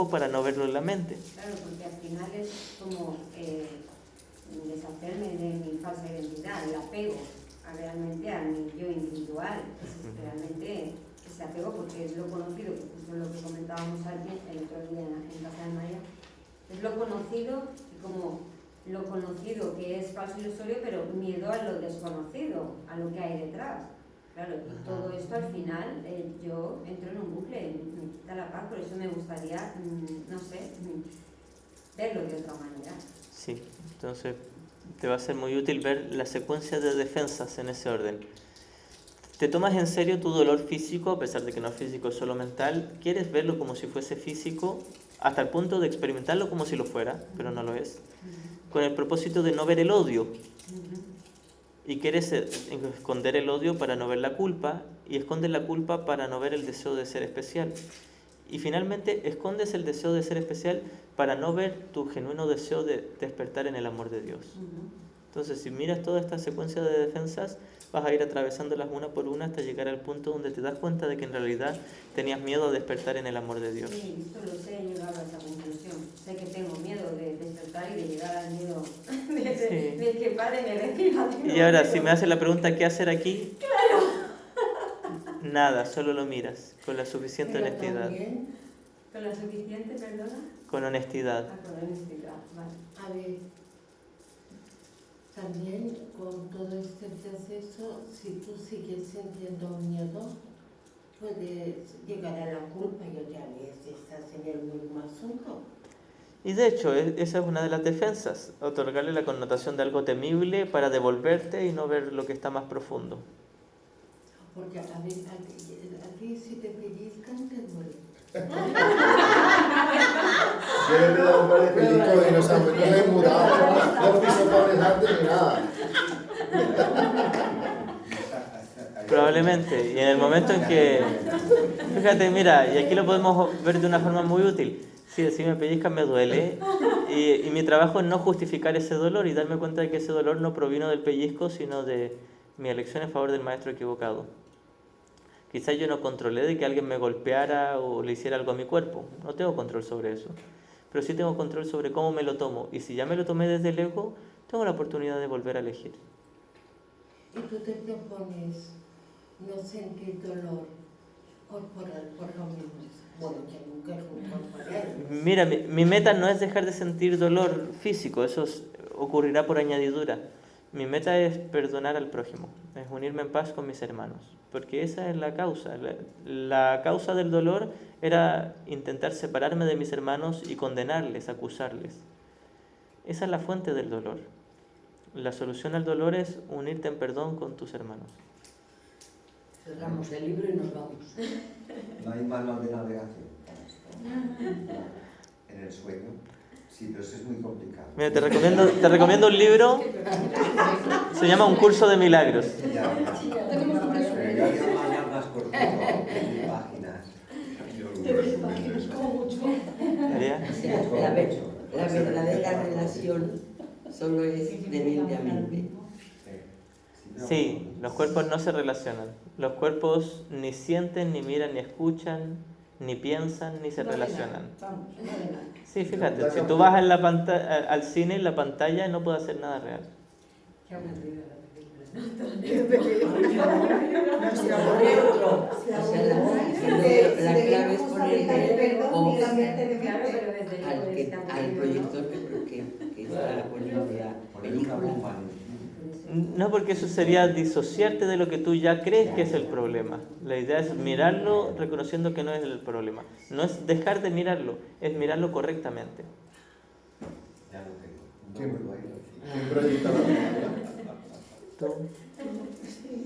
para no verlo en la mente. Claro, porque al final es como deshacerme de mi falsa identidad, el apego realmente a mi yo individual, es realmente ese apego porque es lo conocido, que justo lo que comentábamos el otro día en casa de María, es lo conocido y como lo conocido que es falso y ilusorio, pero miedo a lo desconocido, a lo que hay detrás. Claro, y todo esto al final yo entro en un bucle, me quita la paz, por eso me gustaría, no sé, verlo de otra manera. Sí, entonces te va a ser muy útil ver la secuencia de defensas en ese orden. Te tomas en serio tu dolor físico, a pesar de que no es físico, es solo mental. Quieres verlo como si fuese físico, hasta el punto de experimentarlo como si lo fuera, pero no lo es, con el propósito de no ver el odio. Y quieres esconder el odio para no ver la culpa, y escondes la culpa para no ver el deseo de ser especial. Y finalmente escondes el deseo de ser especial para no ver tu genuino deseo de despertar en el amor de Dios. Entonces, si miras toda esta secuencia de defensas, vas a ir atravesándolas una por una hasta llegar al punto donde te das cuenta de que en realidad tenías miedo a despertar en el amor de Dios. Sí, esto lo sé, he llegado a esa conclusión. Sé que tengo miedo de despertar y de llegar al miedo de que paren el encima. Y ahora, si me haces la pregunta, ¿qué hacer aquí? ¡Claro! Nada, solo lo miras, con la suficiente Pero honestidad. también, ¿Con la suficiente, perdona? Con honestidad. Con honestidad, vale. a ver, también con todo este proceso, si tú sigues sintiendo miedo, puedes llegar a la culpa y otra vez estás en el mismo asunto. Y de hecho, esa es una de las defensas, otorgarle la connotación de algo temible para devolverte y no ver lo que está más profundo. Porque a ti si te pellizcan te duele. Yo le he dado un par de pellizcos y no he mudado, no piso antes ni nada. Probablemente, y en el momento en que, fíjate, mira, y aquí lo podemos ver de una forma muy útil. Si me pellizcan me duele, y mi trabajo es no justificar ese dolor y darme cuenta de que ese dolor no provino del pellizco, sino de mi elección en favor del maestro equivocado. Quizás yo no controlé de que alguien me golpeara o le hiciera algo a mi cuerpo, no tengo control sobre eso, pero sí tengo control sobre cómo me lo tomo, y si ya me lo tomé desde el ego, tengo la oportunidad de volver a elegir. Y tú te propones no sentir dolor corporal por lo menos. Bueno, que nunca es un corporal. Mira, mi meta no es dejar de sentir dolor físico, eso ocurrirá por añadidura, Mi meta es perdonar al prójimo, es unirme en paz con mis hermanos, porque esa es la causa. La causa del dolor era intentar separarme de mis hermanos y condenarles, acusarles. Esa es la fuente del dolor. La solución al dolor es unirte en perdón con tus hermanos. Cerramos el libro y nos vamos. No hay manual de navegación para esto. En el sueño. Sí, pero eso es muy complicado. Mira, te recomiendo un libro, se llama Un curso de milagros. Ya, pero yo había un manual más cortito, de páginas. ¿María? La verdadera relación solo es de mente a mente. Sí, los cuerpos no se relacionan. Los cuerpos ni sienten, ni miran, ni escuchan, ni piensan, ni se relacionan. Sí, fíjate, si tú vas al cine, en la pantalla no puede hacer nada real. Qué aburrida La clave es ponerle off al proyector que está poniendo la película. No, porque eso sería disociarte de lo que tú ya crees que es el problema. La idea es mirarlo reconociendo que no es el problema. No es dejar de mirarlo, es mirarlo correctamente. Ya lo tengo. ¿Quién proyecta la película? ¿Tú?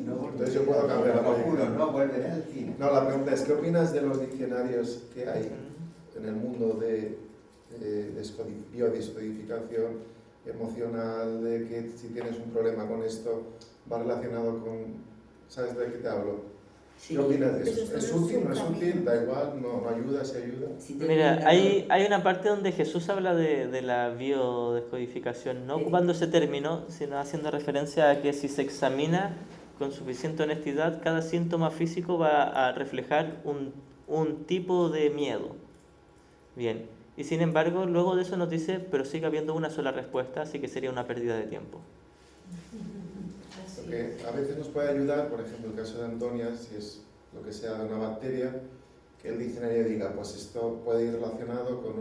No, Entonces yo puedo cambiar la película. No, volveré al cine. No, la pregunta es, ¿qué opinas de los diccionarios que hay en el mundo de biodescodificación emocional, de que si tienes un problema con esto, va relacionado con... ¿Sabes de qué te hablo? Sí. ¿Qué opinas de eso? ¿Es útil, no es útil? ¿Da igual? ¿No ayuda? ¿Se ayuda? Mira, hay una parte donde Jesús habla de la biodescodificación, no ocupando ese término, sino haciendo referencia a que si se examina con suficiente honestidad, cada síntoma físico va a reflejar un tipo de miedo. Bien, y sin embargo, luego de eso nos dice, pero sigue habiendo una sola respuesta, así que sería una pérdida de tiempo. Porque a veces nos puede ayudar, por ejemplo, el caso de Antonia, si es lo que sea de una bacteria, que el diccionario diga, pues esto puede ir relacionado con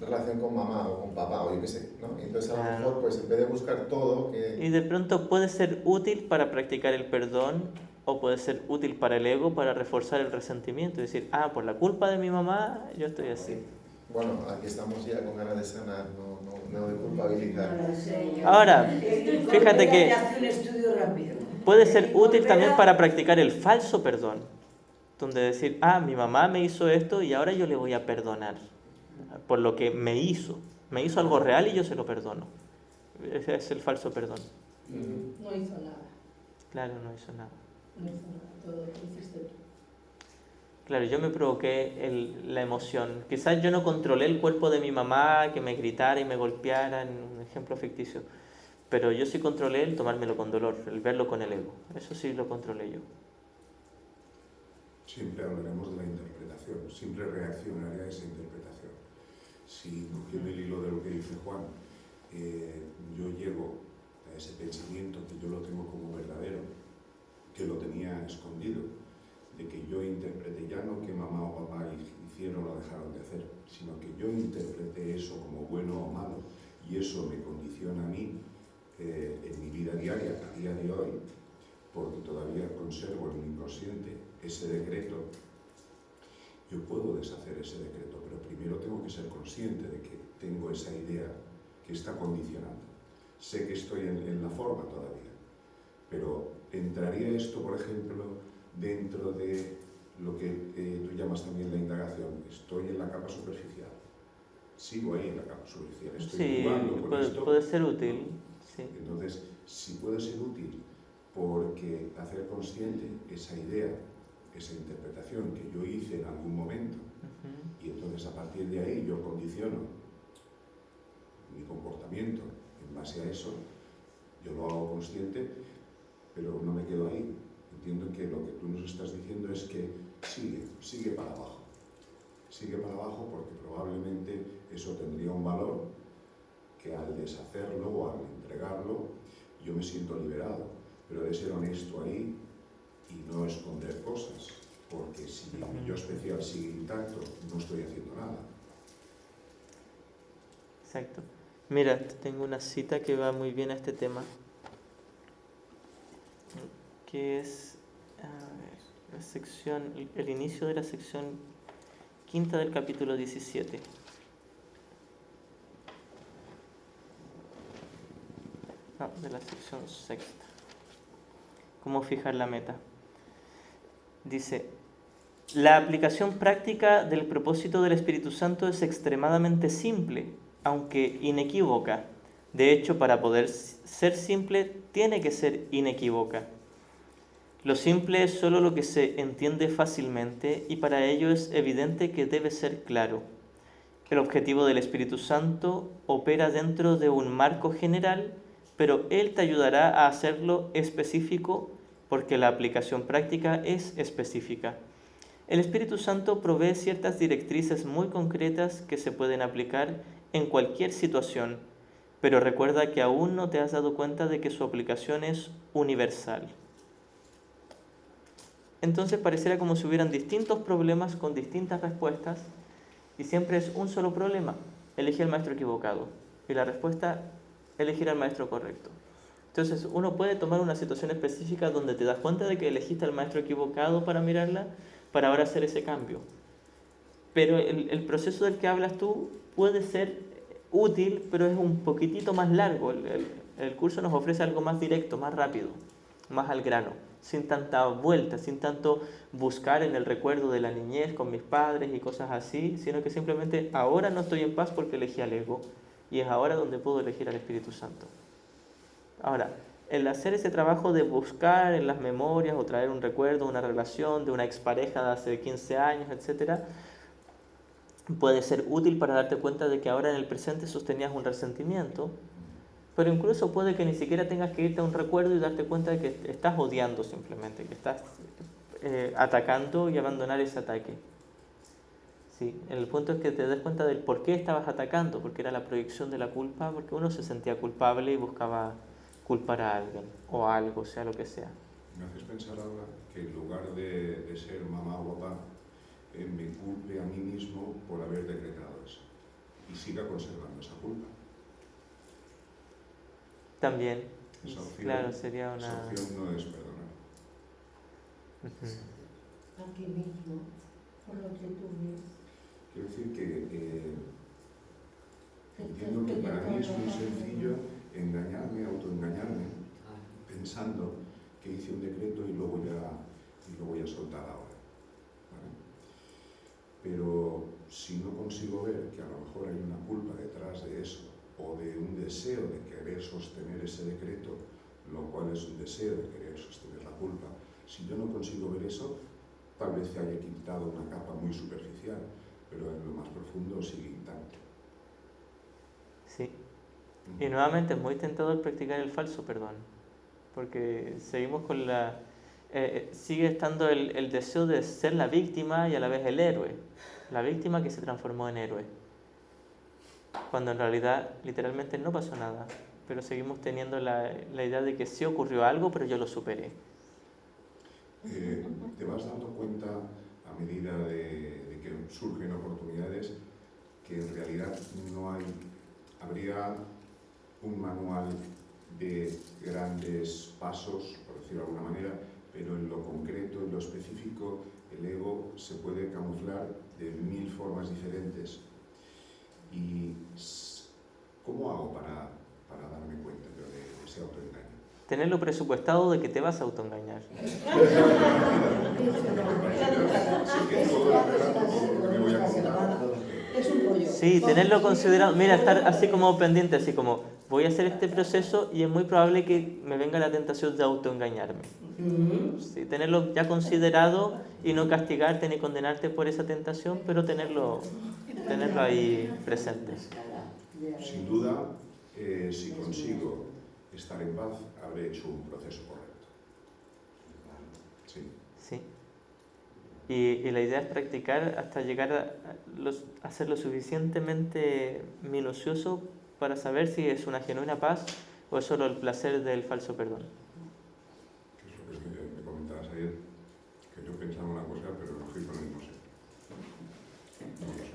relación con mamá o con papá o yo qué sé, ¿no? Y entonces a lo mejor, pues en vez de buscar todo... Y de pronto puede ser útil para practicar el perdón o puede ser útil para el ego, para reforzar el resentimiento. Es decir, por la culpa de mi mamá, yo estoy así. Bueno, aquí estamos ya con ganas de sanar, no de culpabilizar. Ahora, fíjate que puede ser útil también para practicar el falso perdón, donde decir, mi mamá me hizo esto y ahora yo le voy a perdonar por lo que me hizo algo real y yo se lo perdono. Ese es el falso perdón. No hizo nada. Claro, no hizo nada. No hizo nada, todo lo que hiciste tú. Claro, yo me provoqué la emoción. Quizás yo no controlé el cuerpo de mi mamá, que me gritara y me golpeara, en un ejemplo ficticio. Pero yo sí controlé el tomármelo con dolor, el verlo con el ego. Eso sí lo controlé yo. Siempre hablaremos de la interpretación, siempre reaccionaré a esa interpretación. Si cogiendo el hilo de lo que dice Juan, yo llego a ese pensamiento que yo lo tengo como verdadero, que lo tenía escondido, de que yo interpreté ya no que mamá o papá hicieron o dejaron de hacer, sino que yo interpreté eso como bueno o malo y eso me condiciona a mí en mi vida diaria, a día de hoy, porque todavía conservo en mi inconsciente ese decreto. Yo puedo deshacer ese decreto, pero primero tengo que ser consciente de que tengo esa idea que está condicionando. Sé que estoy en la forma todavía, pero ¿entraría esto, por ejemplo, dentro de lo que tú llamas también la indagación? Estoy en la capa superficial, sigo ahí en la capa superficial, estoy jugando con esto. Puede ser útil. Sí. Entonces, si puede ser útil, porque hacer consciente esa idea, esa interpretación que yo hice en algún momento, y entonces a partir de ahí yo condiciono mi comportamiento en base a eso, yo lo hago consciente, pero no me quedo ahí. Entiendo que lo que tú nos estás diciendo es que sigue para abajo. Sigue para abajo porque probablemente eso tendría un valor que al deshacerlo o al entregarlo yo me siento liberado, pero de ser honesto ahí y no esconder cosas, porque si mi yo especial sigue intacto, no estoy haciendo nada. Exacto. Mira, tengo una cita que va muy bien a este tema. que es la sección, el inicio de la sección quinta del capítulo 17. No, de la sección sexta. ¿Cómo fijar la meta? Dice, la aplicación práctica del propósito del Espíritu Santo es extremadamente simple, aunque inequívoca. De hecho, para poder ser simple, tiene que ser inequívoca. Lo simple es solo lo que se entiende fácilmente y para ello es evidente que debe ser claro. El objetivo del Espíritu Santo opera dentro de un marco general, pero Él te ayudará a hacerlo específico porque la aplicación práctica es específica. El Espíritu Santo provee ciertas directrices muy concretas que se pueden aplicar en cualquier situación, pero recuerda que aún no te has dado cuenta de que su aplicación es universal. Entonces pareciera como si hubieran distintos problemas con distintas respuestas y siempre es un solo problema, elegir al maestro equivocado. Y la respuesta, elegir al maestro correcto. Entonces uno puede tomar una situación específica donde te das cuenta de que elegiste al maestro equivocado para mirarla, para ahora hacer ese cambio. Pero el proceso del que hablas tú puede ser útil, pero es un poquitito más largo. El curso nos ofrece algo más directo, más rápido, más al grano, sin tanta vuelta, sin tanto buscar en el recuerdo de la niñez con mis padres y cosas así, sino que simplemente ahora no estoy en paz porque elegí al ego y es ahora donde puedo elegir al Espíritu Santo. Ahora, el hacer ese trabajo de buscar en las memorias o traer un recuerdo, una relación de una expareja de hace 15 años, etc., puede ser útil para darte cuenta de que ahora en el presente sostenías un resentimiento, pero incluso puede que ni siquiera tengas que irte a un recuerdo y darte cuenta de que estás odiando simplemente, que estás atacando y abandonar ese ataque. Sí, el punto es que te des cuenta del por qué estabas atacando, porque era la proyección de la culpa, porque uno se sentía culpable y buscaba culpar a alguien o a algo, sea lo que sea. Me haces pensar ahora que en lugar de ser mamá o papá, me culpe a mí mismo por haber decretado eso y siga conservando esa culpa. También, Esa opción, claro, sería una... Esa opción no es perdonar. A ti mismo, por lo que tú ves. Quiero decir que entiendo que para mí es muy sencillo engañarme, autoengañarme, pensando que hice un decreto y luego ya soltar ahora. ¿Vale? Pero si no consigo ver que a lo mejor hay una culpa detrás de eso, o de un deseo de querer sostener ese decreto, lo cual es un deseo de querer sostener la culpa, si yo no consigo ver eso, tal vez se haya quitado una capa muy superficial, pero en lo más profundo sigue intacto. Sí. Y nuevamente es muy tentador practicar el falso perdón, porque seguimos con la... sigue estando el deseo de ser la víctima y a la vez el héroe, la víctima que se transformó en héroe, cuando en realidad literalmente no pasó nada, pero seguimos teniendo la idea de que sí ocurrió algo, pero yo lo superé. Te vas dando cuenta a medida de que surgen oportunidades que en realidad habría un manual de grandes pasos, por decirlo de alguna manera, pero en lo concreto, en lo específico, el ego se puede camuflar de 1000 formas diferentes. ¿Y cómo hago para darme cuenta de ese autoengaño? Tenerlo presupuestado de que te vas a autoengañar. Es un rollo. Sí, tenerlo considerado, mira, estar así como pendiente, así como voy a hacer este proceso y es muy probable que me venga la tentación de autoengañarme. Sí, tenerlo ya considerado y no castigarte ni condenarte por esa tentación, pero tenerlo ahí presente. Sin duda, si consigo estar en paz, habré hecho un proceso correcto. Sí. Sí. Y la idea es practicar hasta llegar a ser lo suficientemente minucioso para saber si es una genuina paz o es solo el placer del falso perdón. Es lo que me comentabas ayer, que yo pensaba una cosa, pero no fui con el no sé. No lo sé.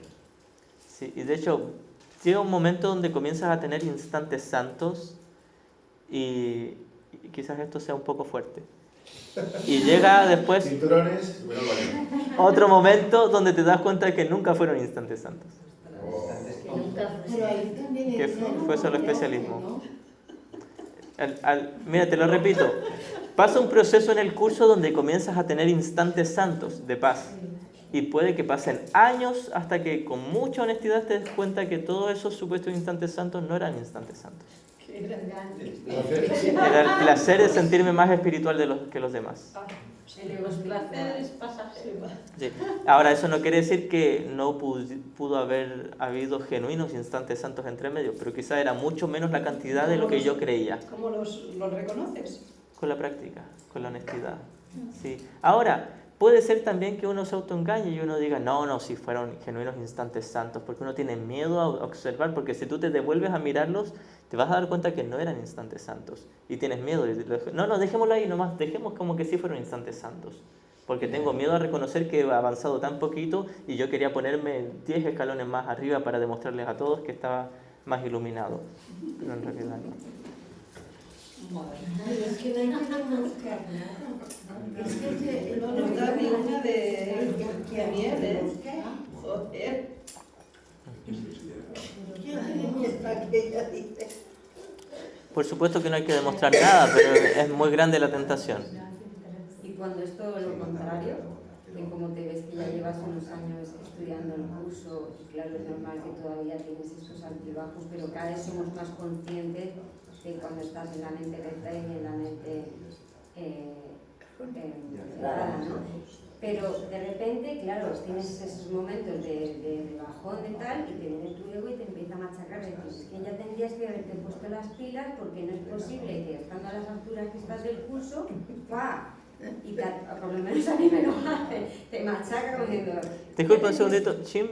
Sí, y de hecho, llega un momento donde comienzas a tener instantes santos y quizás esto sea un poco fuerte, Y llega después Cinturones, bueno, vale. otro momento donde te das cuenta que nunca fueron instantes santos. Pero ahí también Que entra el fue solo viaje, especialismo. ¿no? Mira, te lo repito. Pasa un proceso en el curso donde comienzas a tener instantes santos de paz. Y puede que pasen años hasta que con mucha honestidad te des cuenta que todos esos supuestos instantes santos no eran instantes santos. Era el placer de sentirme más espiritual que los demás. Los placeres pasajeros. Sí. Ahora, eso no quiere decir que no pudo haber habido genuinos instantes santos entre medio, pero quizá era mucho menos la cantidad de lo que yo creía. ¿Cómo los reconoces? Con la práctica, con la honestidad. Sí. Ahora, puede ser también que uno se autoengañe y uno diga, no, si fueron genuinos instantes santos, porque uno tiene miedo a observar, porque si tú te devuelves a mirarlos, te vas a dar cuenta que no eran instantes santos. Y tienes miedo. No, dejémoslo ahí nomás, dejemos como que sí fueron instantes santos. Porque tengo miedo a reconocer que he avanzado tan poquito y yo quería ponerme 10 escalones más arriba para demostrarles a todos que estaba más iluminado. Pero en realidad no. Pero es que no hay que demostrar nada. Es que No nos da ni una de miel, ¿eh? Joder. Por supuesto que no hay que demostrar nada, pero es muy grande la tentación. Y cuando es todo lo contrario, que como te ves que ya llevas unos años estudiando el curso, y claro, es normal que todavía tienes esos altibajos, pero cada vez somos más conscientes de cuando estás en la mente recta y en la mente cerrada, ¿no? Pero de repente, claro, tienes esos momentos de bajón de tal y te viene tu ego y te empieza a machacar. Entonces, es que ya tendrías que haberte puesto las pilas porque no es posible que estando a las alturas que estás del curso, ¡pah! Y por lo menos a mí me lo hace, te machaca como diciendo... Disculpa un segundito, Chim,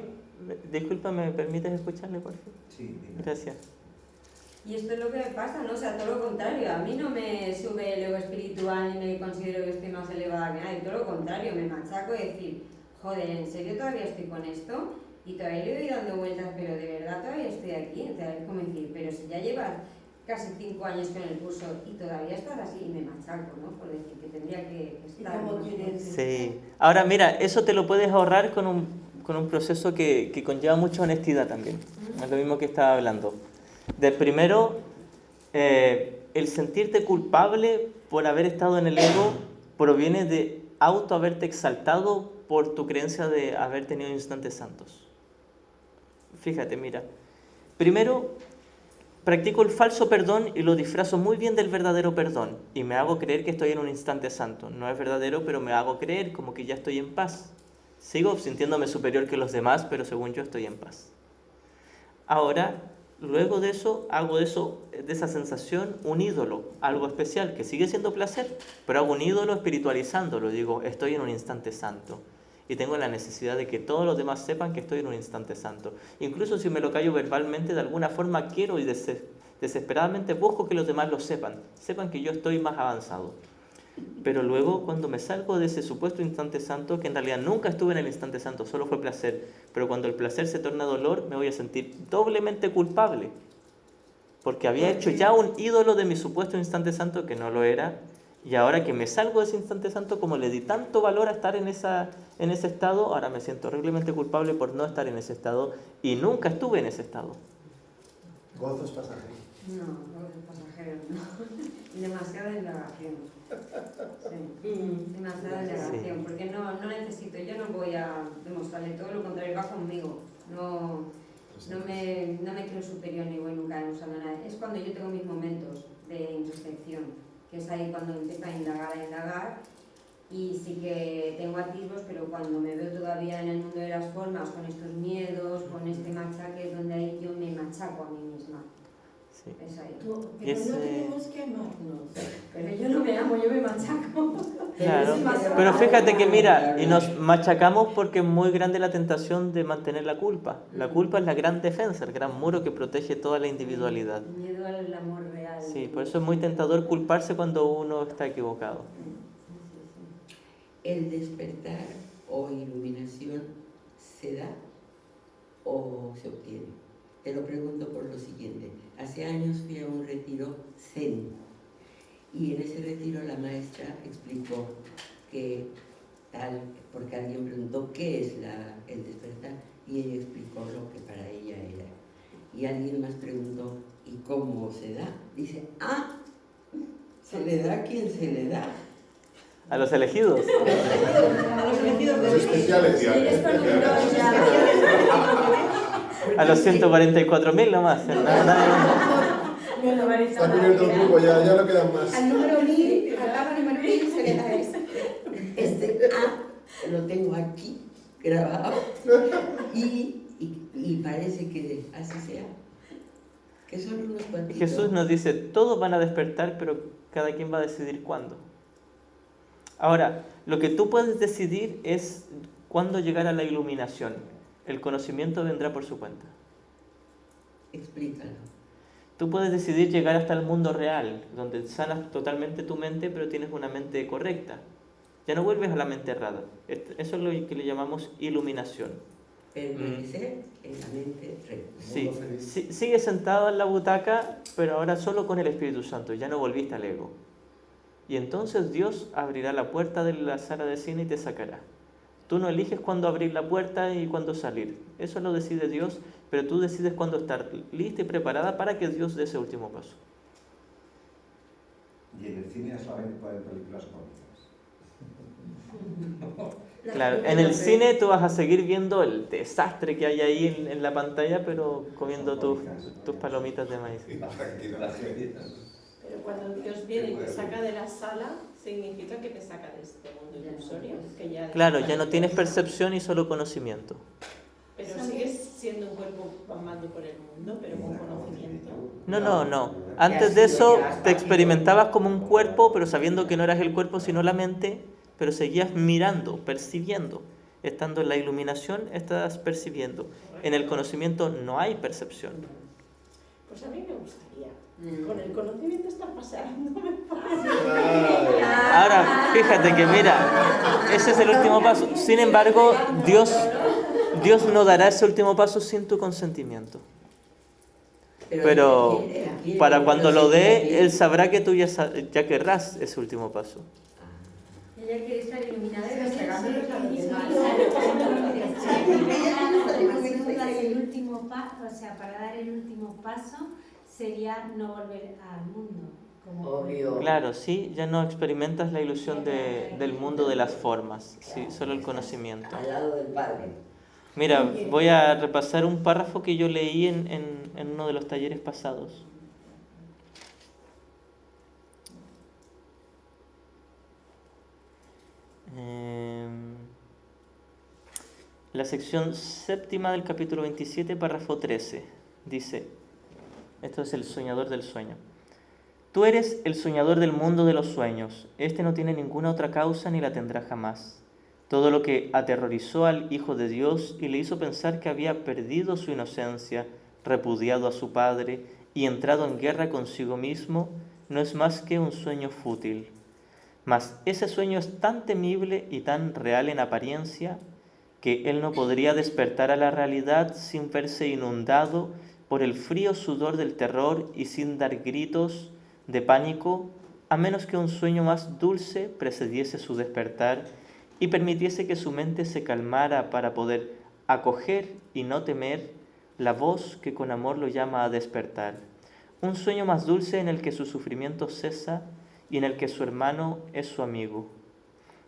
disculpa, ¿me permites escucharle, por favor? Sí, dime. Gracias. Y esto es lo que me pasa, ¿no? O sea, todo lo contrario, a mí no me sube el ego espiritual ni me considero que estoy más elevada que nadie, todo lo contrario, me machaco y decir, joder, ¿en serio todavía estoy con esto? Y todavía le voy dando vueltas, pero de verdad todavía estoy aquí, o sea, es como decir, pero si ya llevas casi 5 años con el curso y todavía estás así, y me machaco, ¿no? Por decir que tendría que estar... ¿Y cómo quieres? Sí. Ahora, mira, eso te lo puedes ahorrar con un proceso que conlleva mucha honestidad también. Es lo mismo que estaba hablando. De primero, el sentirte culpable por haber estado en el ego proviene de haberte exaltado por tu creencia de haber tenido instantes santos. Fíjate, mira. Primero, practico el falso perdón y lo disfrazo muy bien del verdadero perdón. Y me hago creer que estoy en un instante santo. No es verdadero, pero me hago creer como que ya estoy en paz. Sigo sintiéndome superior que los demás, pero según yo estoy en paz. Ahora, luego de eso, hago de esa sensación un ídolo, algo especial, que sigue siendo placer, pero hago un ídolo espiritualizándolo. Digo, estoy en un instante santo. Y tengo la necesidad de que todos los demás sepan que estoy en un instante santo. Incluso si me lo callo verbalmente, de alguna forma quiero y desesperadamente busco que los demás lo sepan que yo estoy más avanzado. Pero luego, cuando me salgo de ese supuesto instante santo, que en realidad nunca estuve en el instante santo, solo fue placer, pero cuando el placer se torna dolor, me voy a sentir doblemente culpable, porque había hecho ya un ídolo de mi supuesto instante santo que no lo era, y ahora que me salgo de ese instante santo, como le di tanto valor a estar en ese estado, ahora me siento horriblemente culpable por no estar en ese estado, y nunca estuve en ese estado. Gozos pasajeros. No, gozos pasajeros, no. Demasiada indagación. Sí, demasiada indagación, porque no necesito, yo no voy a demostrarle, todo lo contrario, va conmigo. No me creo superior ni voy nunca demostrando nada. Es cuando yo tengo mis momentos de introspección, que es ahí cuando empiezo a indagar, y sí que tengo atisbos, pero cuando me veo todavía en el mundo de las formas, con estos miedos, con este machaque, es donde ahí yo me machaco a mí misma. Sí. Es ahí. Pero no tenemos que amarnos. Pero yo no me amo, yo me machaco. Claro, pero fíjate que mira, y nos machacamos porque es muy grande la tentación de mantener la culpa. La culpa es la gran defensa, el gran muro que protege toda la individualidad. Miedo al amor real. Sí, por eso es muy tentador culparse cuando uno está equivocado. ¿El despertar o iluminación se da o se obtiene? Te lo pregunto por lo siguiente. Hace años fui a un retiro zen Y en ese retiro la maestra explicó que porque alguien preguntó qué es el despertar, y ella explicó lo que para ella era. Y alguien más preguntó, ¿y cómo se da? Dice, se le da a quien se le da. A los elegidos. A los elegidos Los especiales. A los 144.000 nomás. Está cubierto el grupo, ya no quedan más. Al número 1000, al papa número 1000 se le da eso. Este lo tengo aquí grabado y parece que así sea. Que son unos cuantitos. Jesús nos dice, todos van a despertar, pero cada quien va a decidir cuándo. Ahora, lo que tú puedes decidir es cuándo llegar a la iluminación. El conocimiento vendrá por su cuenta. Explícalo. Tú puedes decidir llegar hasta el mundo real, donde sanas totalmente tu mente, pero tienes una mente correcta. Ya no vuelves a la mente errada. Eso es lo que le llamamos iluminación. Permanecer en la mente recta. Sí, sigues sentado en la butaca, pero ahora solo con el Espíritu Santo, ya no volviste al ego. Y entonces Dios abrirá la puerta de la sala de cine y te sacará. Tú no eliges cuándo abrir la puerta y cuándo salir. Eso lo decide Dios, pero tú decides cuándo estar lista y preparada para que Dios dé ese último paso. Y en el cine solamente pueden películas cómicas. Claro, en el cine tú vas a seguir viendo el desastre que hay ahí en la pantalla, pero comiendo tus palomitas de maíz. Pero cuando Dios viene y te saca de la sala, significa que te saca de este mundo ilusorio. Que ya Claro, ya no tienes percepción y solo conocimiento. Pero sigues siendo un cuerpo amando por el mundo, pero con conocimiento. No. Antes de eso te experimentabas como un cuerpo, pero sabiendo que no eras el cuerpo sino la mente, pero seguías mirando, percibiendo. Estando en la iluminación, estás percibiendo. En el conocimiento no hay percepción. Pues a mí me gustaría. Con el conocimiento estar paseándome. Ahora, fíjate que mira, ese es el último paso. Sin embargo, Dios no dará ese último paso sin tu consentimiento. Pero para cuando lo dé, Él sabrá que tú ya querrás ese último paso. Ella quiere estar iluminada y restregándole el último paso, o sea, para dar el último paso sería no volver al mundo. Obvio. Claro, sí, ya no experimentas la ilusión del mundo de las formas, sí, solo el conocimiento. Al lado del Padre. Mira, voy a repasar un párrafo que yo leí en uno de los talleres pasados. La sección séptima del capítulo 27, párrafo 13, dice, esto es el soñador del sueño. Tú eres el soñador del mundo de los sueños. Este no tiene ninguna otra causa ni la tendrá jamás. Todo lo que aterrorizó al Hijo de Dios y le hizo pensar que había perdido su inocencia, repudiado a su Padre y entrado en guerra consigo mismo, no es más que un sueño fútil. Mas ese sueño es tan temible y tan real en apariencia que él no podría despertar a la realidad sin verse inundado por el frío sudor del terror y sin dar gritos de pánico, a menos que un sueño más dulce precediese su despertar y permitiese que su mente se calmara para poder acoger y no temer la voz que con amor lo llama a despertar. Un sueño más dulce en el que su sufrimiento cesa y en el que su hermano es su amigo.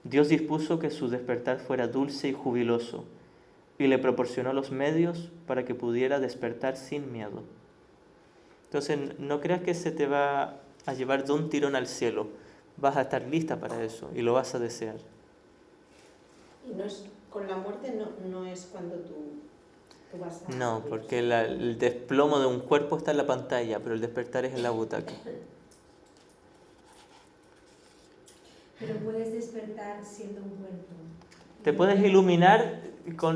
Dios dispuso que su despertar fuera dulce y jubiloso y le proporcionó los medios para que pudiera despertar sin miedo. Entonces, no creas que se te va a llevar de un tirón al cielo. Vas a estar lista para eso y lo vas a desear. Y no es, con la muerte no es cuando tú vas a... No, porque el desplomo de un cuerpo está en la pantalla, pero el despertar es en la butaca. Pero puedes despertar siendo un cuerpo. Te puedes iluminar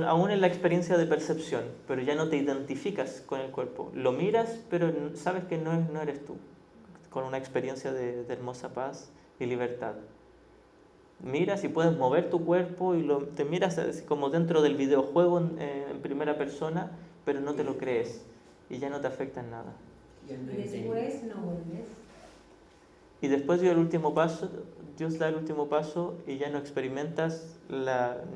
aún en la experiencia de percepción, pero ya no te identificas con el cuerpo. Lo miras, pero sabes que no eres tú, con una experiencia de hermosa paz y libertad. Miras y puedes mover tu cuerpo y te miras así como dentro del videojuego en primera persona, pero no te lo crees y ya no te afecta en nada. Y después no vuelves. Y después dio el último paso, Dios da el último paso y ya no experimentas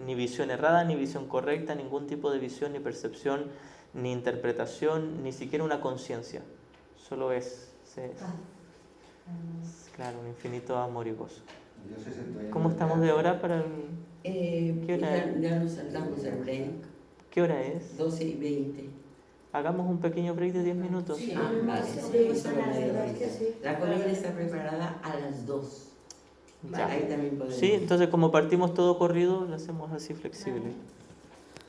ni visión errada, ni visión correcta, ningún tipo de visión, ni percepción, ni interpretación, ni siquiera una conciencia. Solo es, claro, un infinito amor y gozo. Dios es el dueño ¿Cómo del estamos de teatro. hora para el...? ¿Qué hora es? Ya nos saltamos el break, ¿Qué hora es? 12:20. Hagamos un pequeño break de 10 minutos. Sí, Ah, vale, sí, eso sí, lo sí, veo sí, sí. La comida está preparada a las 2. Ya. Ahí también podemos. Sí, entonces como partimos todo corrido, lo hacemos así flexible.